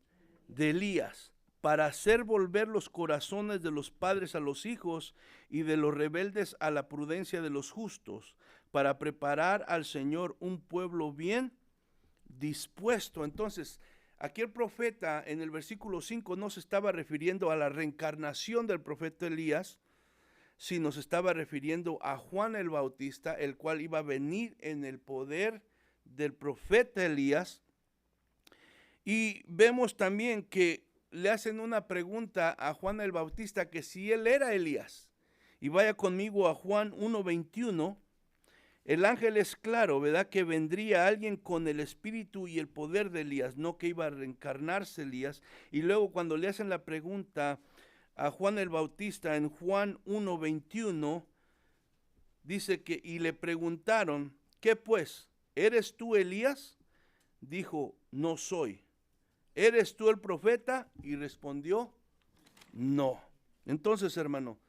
De Elías, para hacer volver los corazones de los padres a los hijos y de los rebeldes a la prudencia de los justos, para preparar al Señor un pueblo bien dispuesto. Entonces, aquí el profeta en el versículo 5 no se estaba refiriendo a la reencarnación del profeta Elías, sino se estaba refiriendo a Juan el Bautista, el cual iba a venir en el poder del profeta Elías. Y vemos también que le hacen una pregunta a Juan el Bautista, que si él era Elías. Y vaya conmigo a Juan 1:21. El ángel es claro, ¿verdad? Que vendría alguien con el espíritu y el poder de Elías, no que iba a reencarnarse Elías. Y luego cuando le hacen la pregunta a Juan el Bautista en Juan 1:21, dice que, y le preguntaron, ¿qué pues? ¿Eres tú Elías? Dijo, no soy. ¿Eres tú el profeta? Y respondió, no. Entonces, hermano,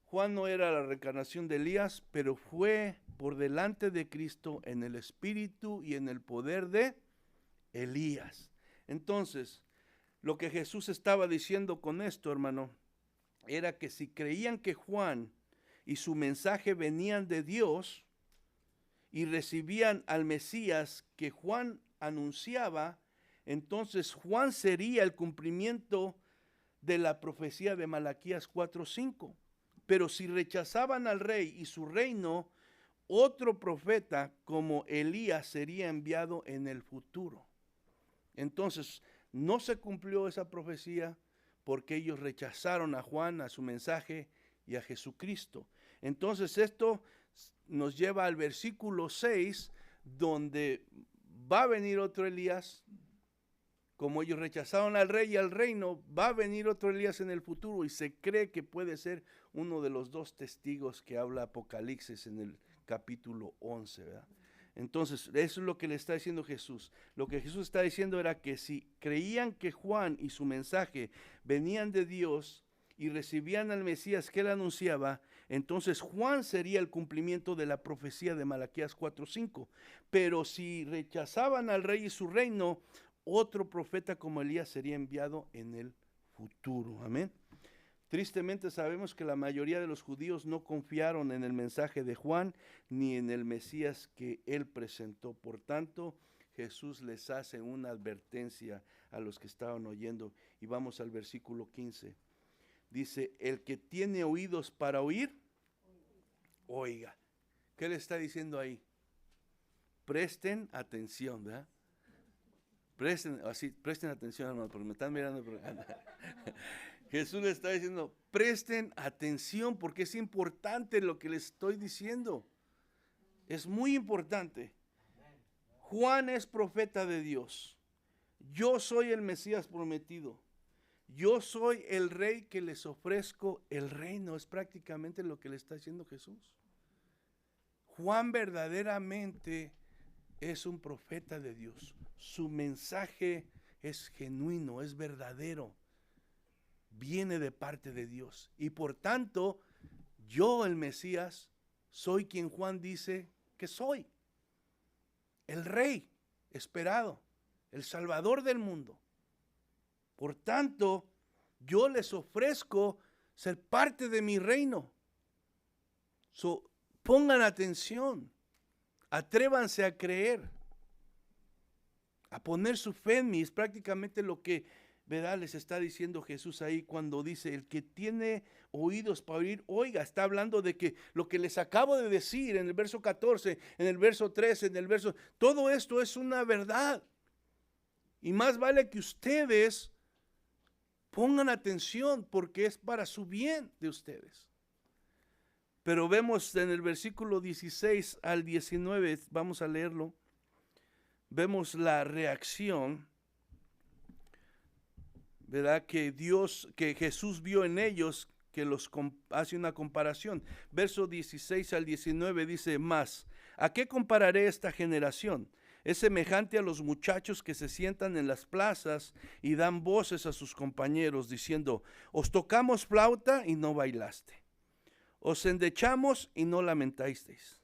Juan no era la reencarnación de Elías, pero fue por delante de Cristo en el espíritu y en el poder de Elías. Entonces, lo que Jesús estaba diciendo con esto, hermano, era que si creían que Juan y su mensaje venían de Dios y recibían al Mesías que Juan anunciaba, entonces Juan sería el cumplimiento de la profecía de Malaquías 4:5. Pero si rechazaban al rey y su reino, otro profeta como Elías sería enviado en el futuro. Entonces, no se cumplió esa profecía porque ellos rechazaron a Juan, a su mensaje y a Jesucristo. Entonces, esto nos lleva al versículo 6, donde va a venir otro Elías. Como ellos rechazaron al rey y al reino, va a venir otro Elías en el futuro y se cree que puede ser uno de los dos testigos que habla Apocalipsis en el capítulo 11, ¿verdad? Entonces, eso es lo que le está diciendo Jesús. Lo que Jesús está diciendo era que si creían que Juan y su mensaje venían de Dios y recibían al Mesías que él anunciaba, entonces Juan sería el cumplimiento de la profecía de Malaquías 4:5. Pero si rechazaban al rey y su reino, otro profeta como Elías sería enviado en el futuro. Amén. Tristemente sabemos que la mayoría de los judíos no confiaron en el mensaje de Juan ni en el Mesías que él presentó. Por tanto, Jesús les hace una advertencia a los que estaban oyendo. Y vamos al versículo 15. Dice, el que tiene oídos para oír, oiga. ¿Qué le está diciendo ahí? Presten atención, ¿verdad? Presten atención, hermano, porque me están mirando. Jesús le está diciendo, presten atención porque es importante lo que les estoy diciendo. Es muy importante. Juan es profeta de Dios. Yo soy el Mesías prometido. Yo soy el rey que les ofrezco el reino. Es prácticamente lo que le está diciendo Jesús. Juan verdaderamente es un profeta de Dios. Su mensaje es genuino, es verdadero. Viene de parte de Dios. Y por tanto, yo, el Mesías, soy quien Juan dice que soy. El rey esperado, el salvador del mundo. Por tanto, yo les ofrezco ser parte de mi reino. Pongan atención, atrévanse a creer, a poner su fe en mí. Es prácticamente lo que, ¿verdad?, les está diciendo Jesús ahí cuando dice, el que tiene oídos para oír, oiga. Está hablando de que lo que les acabo de decir en el verso 14, en el verso 13, en el verso, todo esto es una verdad. Y más vale que ustedes pongan atención porque es para su bien de ustedes. Pero vemos en el versículo 16 al 19, vamos a leerlo, vemos la reacción, ¿verdad?, que Jesús vio en ellos, que hace una comparación. Verso 16 al 19 dice, más, ¿a qué compararé esta generación? Es semejante a los muchachos que se sientan en las plazas y dan voces a sus compañeros diciendo: os tocamos flauta y no bailaste, os endechamos y no lamentasteis.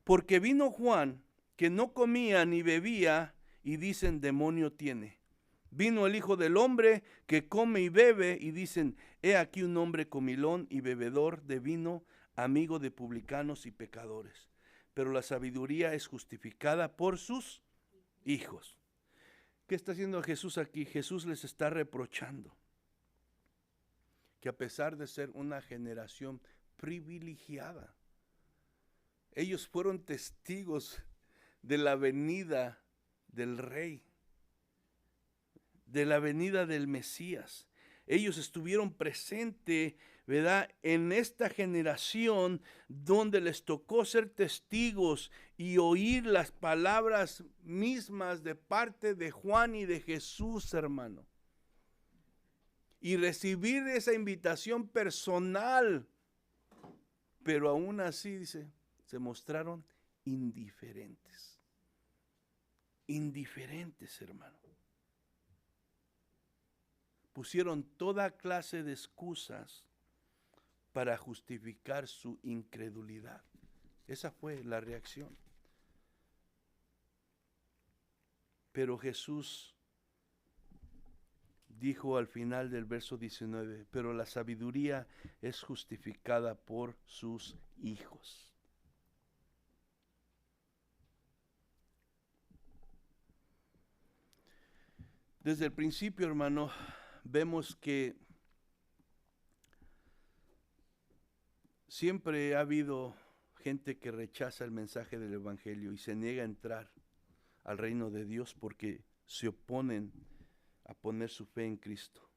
Porque vino Juan, que no comía ni bebía, y dicen: demonio tiene. Vino el Hijo del Hombre, que come y bebe, y dicen: he aquí un hombre comilón y bebedor de vino, amigo de publicanos y pecadores. Pero la sabiduría es justificada por sus hijos. ¿Qué está haciendo Jesús aquí? Jesús les está reprochando que a pesar de ser una generación privilegiada, ellos fueron testigos de la venida del Rey, de la venida del Mesías. Ellos estuvieron presentes, ¿verdad?, en esta generación donde les tocó ser testigos y oír las palabras mismas de parte de Juan y de Jesús, hermano. Y recibir esa invitación personal. Pero aún así, dice, se mostraron indiferentes. Indiferentes, hermano. Pusieron toda clase de excusas para justificar su incredulidad. Esa fue la reacción. Pero Jesús dijo al final del verso 19, pero la sabiduría es justificada por sus hijos. Desde el principio, hermano, vemos que siempre ha habido gente que rechaza el mensaje del Evangelio y se niega a entrar al reino de Dios porque se oponen a poner su fe en Cristo.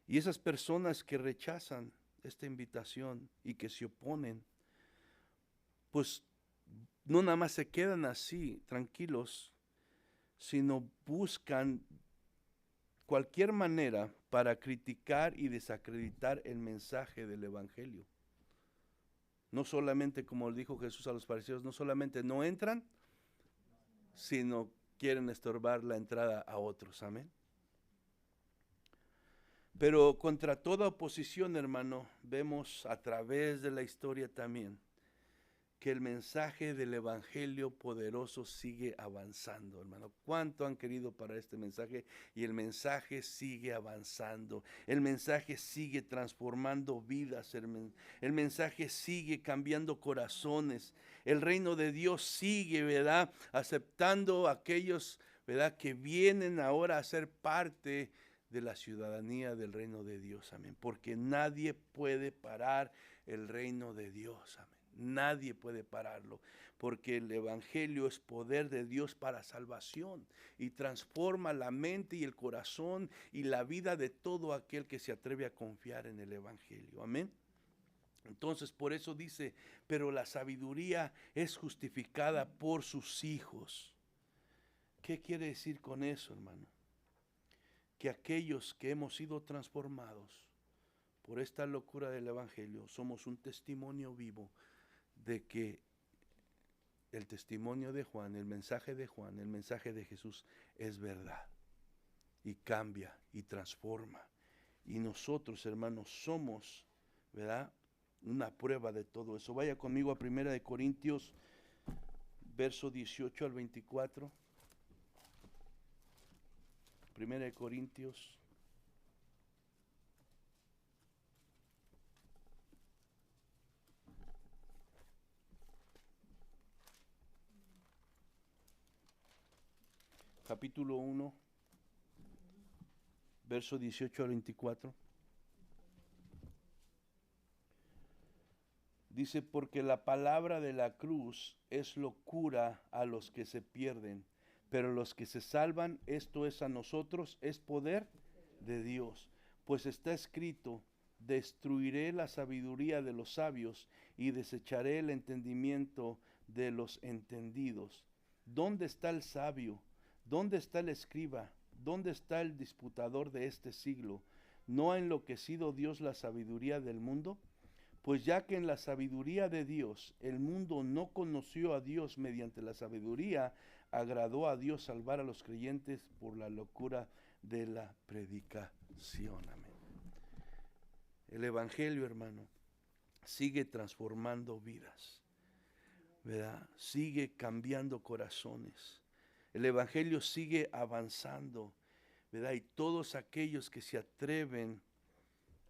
Y esas personas que rechazan esta invitación y que se oponen, pues no nada más se quedan así, tranquilos, sino buscan cualquier manera para criticar y desacreditar el mensaje del Evangelio. No solamente, como dijo Jesús a los fariseos, no solamente no entran, sino quieren estorbar la entrada a otros. Amén. Pero contra toda oposición, hermano, vemos a través de la historia también que el mensaje del Evangelio poderoso sigue avanzando, hermano. ¿Cuánto han querido para este mensaje? Y el mensaje sigue avanzando. El mensaje sigue transformando vidas. El mensaje sigue cambiando corazones. El reino de Dios sigue, ¿verdad?, aceptando a aquellos, ¿verdad?, que vienen ahora a ser parte de la ciudadanía del reino de Dios. Amén. Porque nadie puede parar el reino de Dios. Amén. Nadie puede pararlo, porque el Evangelio es poder de Dios para salvación y transforma la mente y el corazón y la vida de todo aquel que se atreve a confiar en el Evangelio. Amén. Entonces, por eso dice, pero la sabiduría es justificada por sus hijos. ¿Qué quiere decir con eso, hermano? Que aquellos que hemos sido transformados por esta locura del Evangelio somos un testimonio vivo de que el testimonio de Juan, el mensaje de Juan, el mensaje de Jesús es verdad y cambia y transforma. Y nosotros, hermanos, somos, ¿verdad?, una prueba de todo eso. Vaya conmigo a 1 Corintios, verso 18 al 24. 1 Corintios. Capítulo 1, verso 18 al 24. Dice, porque la palabra de la cruz es locura a los que se pierden, pero los que se salvan, esto es a nosotros, es poder de Dios. Pues está escrito, destruiré la sabiduría de los sabios y desecharé el entendimiento de los entendidos. ¿Dónde está el sabio? ¿Dónde está el escriba? ¿Dónde está el disputador de este siglo? ¿No ha enloquecido Dios la sabiduría del mundo? Pues ya que en la sabiduría de Dios el mundo no conoció a Dios mediante la sabiduría, agradó a Dios salvar a los creyentes por la locura de la predicación. Amén. El Evangelio, hermano, sigue transformando vidas, ¿verdad? Sigue cambiando corazones. El Evangelio sigue avanzando, ¿verdad? Y todos aquellos que se atreven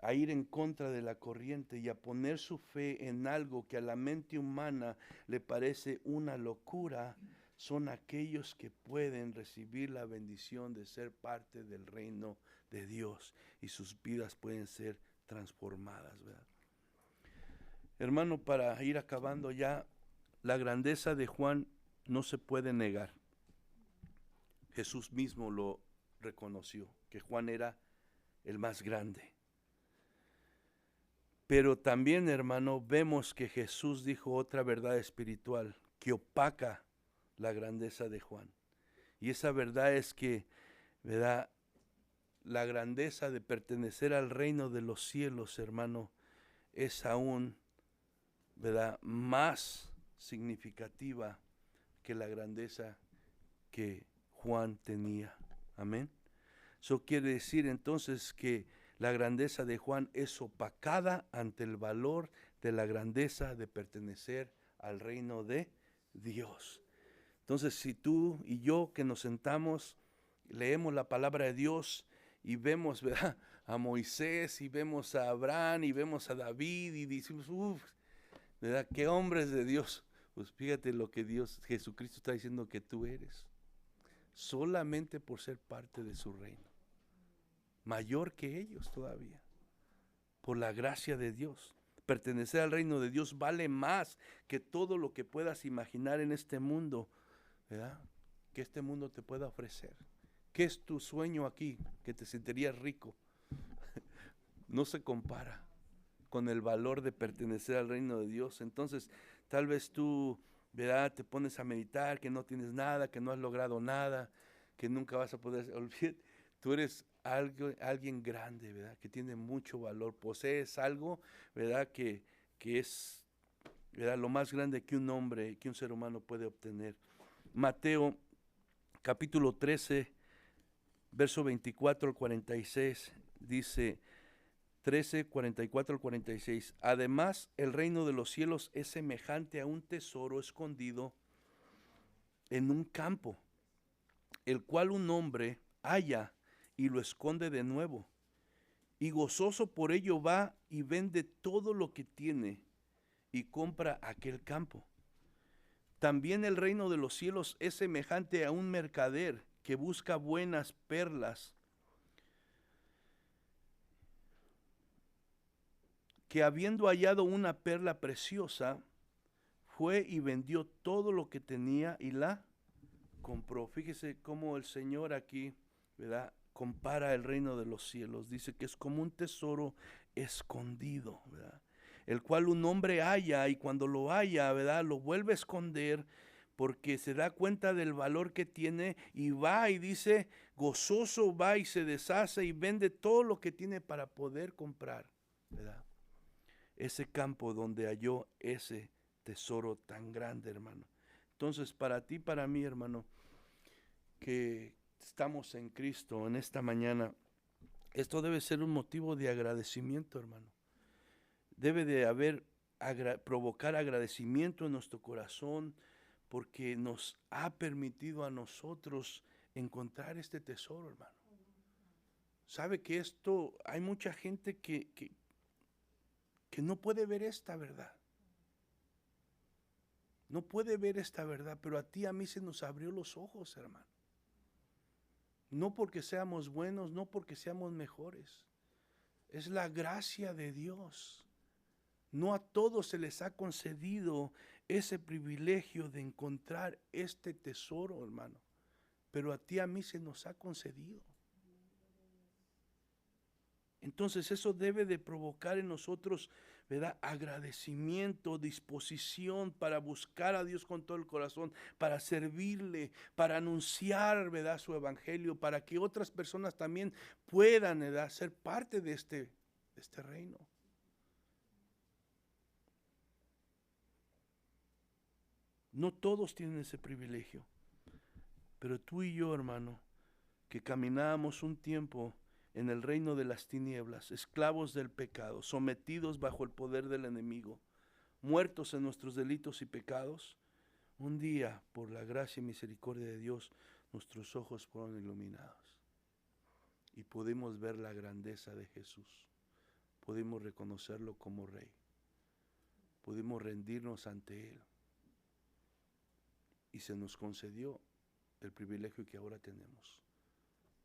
a ir en contra de la corriente y a poner su fe en algo que a la mente humana le parece una locura, son aquellos que pueden recibir la bendición de ser parte del reino de Dios y sus vidas pueden ser transformadas, ¿verdad? Hermano, para ir acabando ya, la grandeza de Juan no se puede negar. Jesús mismo lo reconoció, que Juan era el más grande. Pero también, hermano, vemos que Jesús dijo otra verdad espiritual que opaca la grandeza de Juan. Y esa verdad es que, ¿verdad?, la grandeza de pertenecer al reino de los cielos, hermano, es aún, ¿verdad?, más significativa que la grandeza que Juan tenía. Amén. Eso quiere decir entonces que la grandeza de Juan es opacada ante el valor de la grandeza de pertenecer al reino de Dios. Entonces, si tú y yo que nos sentamos, leemos la palabra de Dios y vemos, ¿verdad?, a Moisés y vemos a Abraham y vemos a David y decimos, ¿verdad?, qué hombres de Dios. Pues fíjate lo que Jesucristo está diciendo que tú eres, solamente por ser parte de su reino. Mayor que ellos todavía, por la gracia de Dios. Pertenecer al reino de Dios vale más que todo lo que puedas imaginar en este mundo, ¿verdad?, que este mundo te pueda ofrecer. ¿Qué es tu sueño aquí? Que te sentirías rico. No se compara con el valor de pertenecer al reino de Dios. Entonces, tal vez tú, ¿verdad?, te pones a meditar que no tienes nada, que no has logrado nada, que nunca vas a poder olvidar. Tú eres alguien grande, ¿verdad?, que tiene mucho valor. Posees algo, ¿verdad?, que es, ¿verdad?, lo más grande que un hombre, que un ser humano puede obtener. Mateo capítulo 13, verso 24 al 46, dice 13, 44 al 46. Además, el reino de los cielos es semejante a un tesoro escondido en un campo, el cual un hombre halla y lo esconde de nuevo. Y gozoso por ello va y vende todo lo que tiene y compra aquel campo. También el reino de los cielos es semejante a un mercader que busca buenas perlas, que habiendo hallado una perla preciosa, fue y vendió todo lo que tenía y la compró. Fíjese cómo el Señor aquí, ¿verdad?, compara el reino de los cielos. Dice que es como un tesoro escondido, ¿verdad?, el cual un hombre halla y cuando lo halla, ¿verdad?, lo vuelve a esconder porque se da cuenta del valor que tiene y va y dice, gozoso va y se deshace y vende todo lo que tiene para poder comprar, ¿verdad?, ese campo donde halló ese tesoro tan grande, hermano. Entonces, para ti, para mí, hermano, que estamos en Cristo en esta mañana, esto debe ser un motivo de agradecimiento, hermano. Debe de provocar agradecimiento en nuestro corazón porque nos ha permitido a nosotros encontrar este tesoro, hermano. ¿Sabe que hay mucha gente que no puede ver esta verdad? No puede ver esta verdad, pero a ti, a mí se nos abrió los ojos, hermano. No porque seamos buenos, no porque seamos mejores. Es la gracia de Dios. No a todos se les ha concedido ese privilegio de encontrar este tesoro, hermano. Pero a ti, a mí se nos ha concedido. Entonces eso debe de provocar en nosotros, ¿verdad?, agradecimiento, disposición para buscar a Dios con todo el corazón, para servirle, para anunciar, ¿verdad?, su evangelio, para que otras personas también puedan, ¿verdad?, ser parte de este reino. No todos tienen ese privilegio. Pero tú y yo, hermano, que caminábamos un tiempo en el reino de las tinieblas, esclavos del pecado, sometidos bajo el poder del enemigo, muertos en nuestros delitos y pecados, un día, por la gracia y misericordia de Dios, nuestros ojos fueron iluminados y pudimos ver la grandeza de Jesús. Pudimos reconocerlo como Rey. Pudimos rendirnos ante Él. Y se nos concedió el privilegio que ahora tenemos,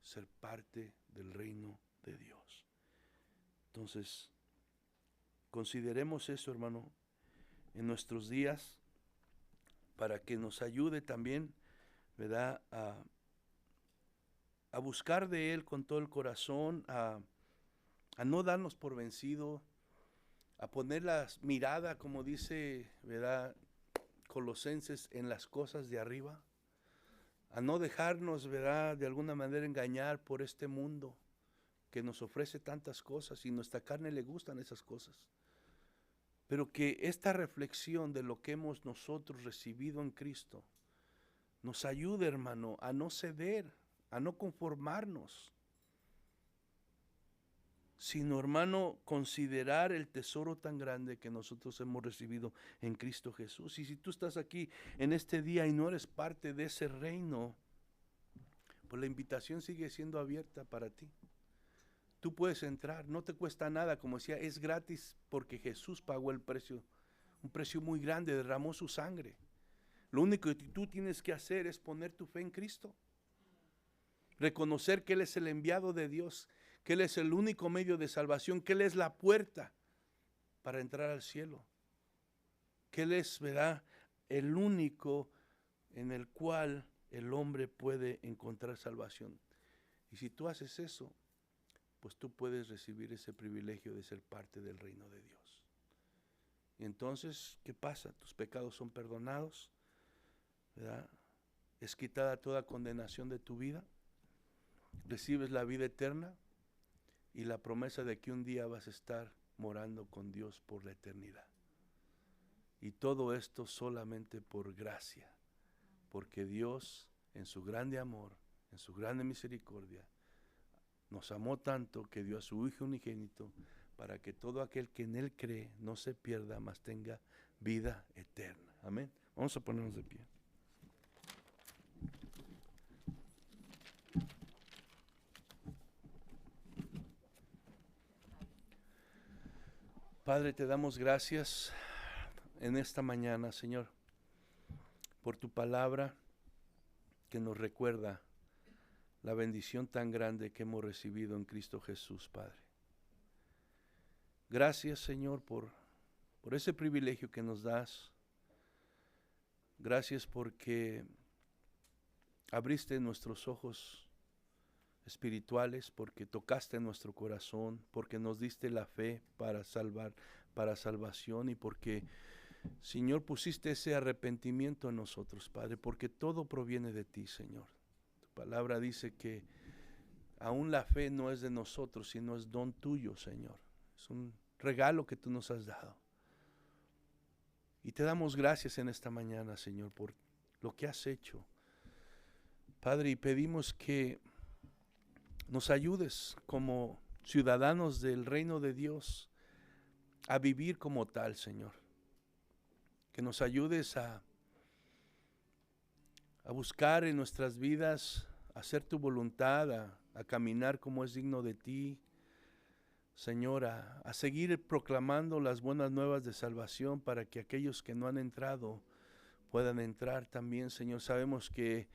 ser parte del reino de Dios. Entonces, consideremos eso, hermano, en nuestros días, para que nos ayude también, ¿verdad?, a buscar de Él con todo el corazón, a no darnos por vencido, a poner la mirada, como dice, ¿verdad?, Colosenses, en las cosas de arriba, a no dejarnos, ¿verdad?, de alguna manera engañar por este mundo que nos ofrece tantas cosas y nuestra carne le gustan esas cosas. Pero que esta reflexión de lo que hemos nosotros recibido en Cristo nos ayude, hermano, a no ceder, a no conformarnos, sino, hermano, considerar el tesoro tan grande que nosotros hemos recibido en Cristo Jesús. Y si tú estás aquí en este día y no eres parte de ese reino, pues la invitación sigue siendo abierta para ti. Tú puedes entrar, no te cuesta nada, como decía, es gratis porque Jesús pagó el precio, un precio muy grande, derramó su sangre. Lo único que tú tienes que hacer es poner tu fe en Cristo, reconocer que Él es el enviado de Dios, que Él es el único medio de salvación, que Él es la puerta para entrar al cielo, que Él es, ¿verdad?, el único en el cual el hombre puede encontrar salvación. Y si tú haces eso, pues tú puedes recibir ese privilegio de ser parte del reino de Dios. Y entonces, ¿qué pasa? Tus pecados son perdonados, ¿verdad? Es quitada toda condenación de tu vida, recibes la vida eterna y la promesa de que un día vas a estar morando con Dios por la eternidad. Y todo esto solamente por gracia, porque Dios, en su grande amor, en su grande misericordia, nos amó tanto que dio a su Hijo unigénito para que todo aquel que en Él cree no se pierda, mas tenga vida eterna. Amén. Vamos a ponernos de pie. Padre, te damos gracias en esta mañana, Señor, por tu palabra que nos recuerda la bendición tan grande que hemos recibido en Cristo Jesús, Padre. Gracias, Señor, por ese privilegio que nos das. Gracias porque abriste nuestros ojos espirituales, porque tocaste nuestro corazón, porque nos diste la fe para salvación, y porque, Señor, pusiste ese arrepentimiento en nosotros, Padre, porque todo proviene de ti, Señor. Palabra dice que aún la fe no es de nosotros, sino es don tuyo, Señor. Es un regalo que tú nos has dado. Y te damos gracias en esta mañana, Señor, por lo que has hecho, Padre, y pedimos que nos ayudes como ciudadanos del reino de Dios a vivir como tal, Señor. Que nos ayudes a buscar en nuestras vidas, a hacer tu voluntad, a caminar como es digno de ti, Señor, a seguir proclamando las buenas nuevas de salvación para que aquellos que no han entrado puedan entrar también, Señor. Sabemos que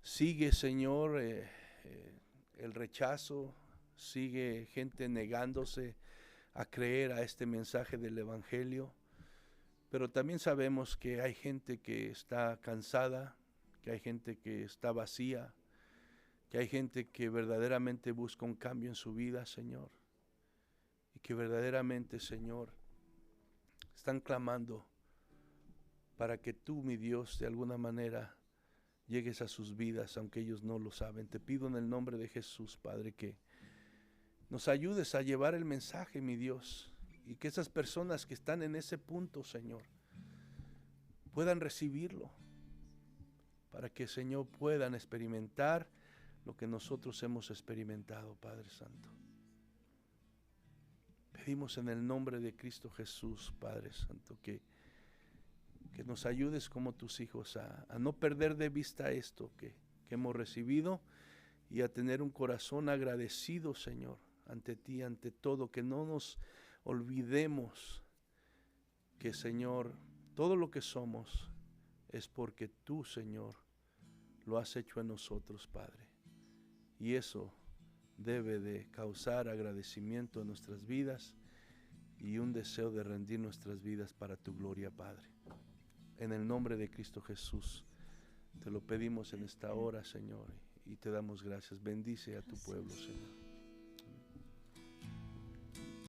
sigue, Señor, el rechazo, sigue gente negándose a creer a este mensaje del Evangelio, pero también sabemos que hay gente que está cansada, que hay gente que está vacía, que hay gente que verdaderamente busca un cambio en su vida, Señor, y que verdaderamente, Señor, están clamando para que tú, mi Dios, de alguna manera llegues a sus vidas, aunque ellos no lo saben. Te pido en el nombre de Jesús, Padre, que nos ayudes a llevar el mensaje, mi Dios, y que esas personas que están en ese punto, Señor, puedan recibirlo. para que, Señor, puedan experimentar lo que nosotros hemos experimentado, Padre Santo. Pedimos en el nombre de Cristo Jesús, Padre Santo, que nos ayudes como tus hijos a no perder de vista esto que hemos recibido y a tener un corazón agradecido, Señor, ante ti, ante todo, que no nos olvidemos que, Señor, todo lo que somos es porque tú, Señor, lo has hecho en nosotros, Padre. Y eso debe de causar agradecimiento en nuestras vidas y un deseo de rendir nuestras vidas para tu gloria, Padre. En el nombre de Cristo Jesús, te lo pedimos en esta hora, Señor, y te damos gracias. Bendice a tu pueblo, Señor.